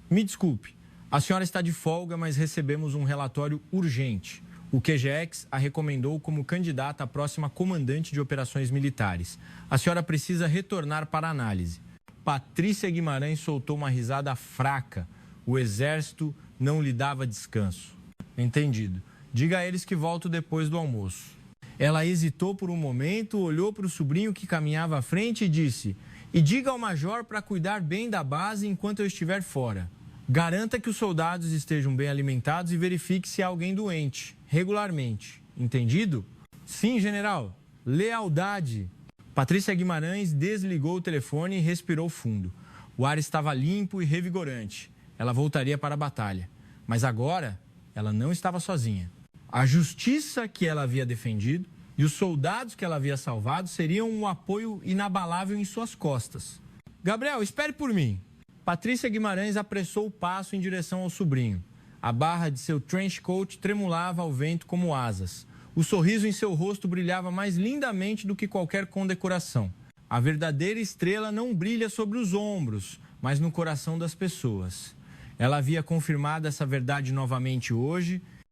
me desculpe. A senhora está de folga, mas recebemos um relatório urgente. O QGX a recomendou como candidata à próxima comandante de operações militares. A senhora precisa retornar para análise. Patrícia Guimarães soltou uma risada fraca. O exército não lhe dava descanso. Entendido. Diga a eles que volto depois do almoço. Ela hesitou por um momento, olhou para o sobrinho que caminhava à frente e disse: e diga ao major para cuidar bem da base enquanto eu estiver fora. Garanta que os soldados estejam bem alimentados e verifique se há alguém doente, regularmente. Entendido? Sim, general. Lealdade. Patrícia Guimarães desligou o telefone e respirou fundo. O ar estava limpo e revigorante. Ela voltaria para a batalha. Mas agora, ela não estava sozinha. A justiça que ela havia defendido e os soldados que ela havia salvado seriam um apoio inabalável em suas costas. Gabriel, espere por mim. Patrícia Guimarães apressou o passo em direção ao sobrinho. A barra de seu trench coat tremulava ao vento como asas. O sorriso em seu rosto brilhava mais lindamente do que qualquer condecoração. A verdadeira estrela não brilha sobre os ombros, mas no coração das pessoas. Ela havia confirmado essa verdade novamente hoje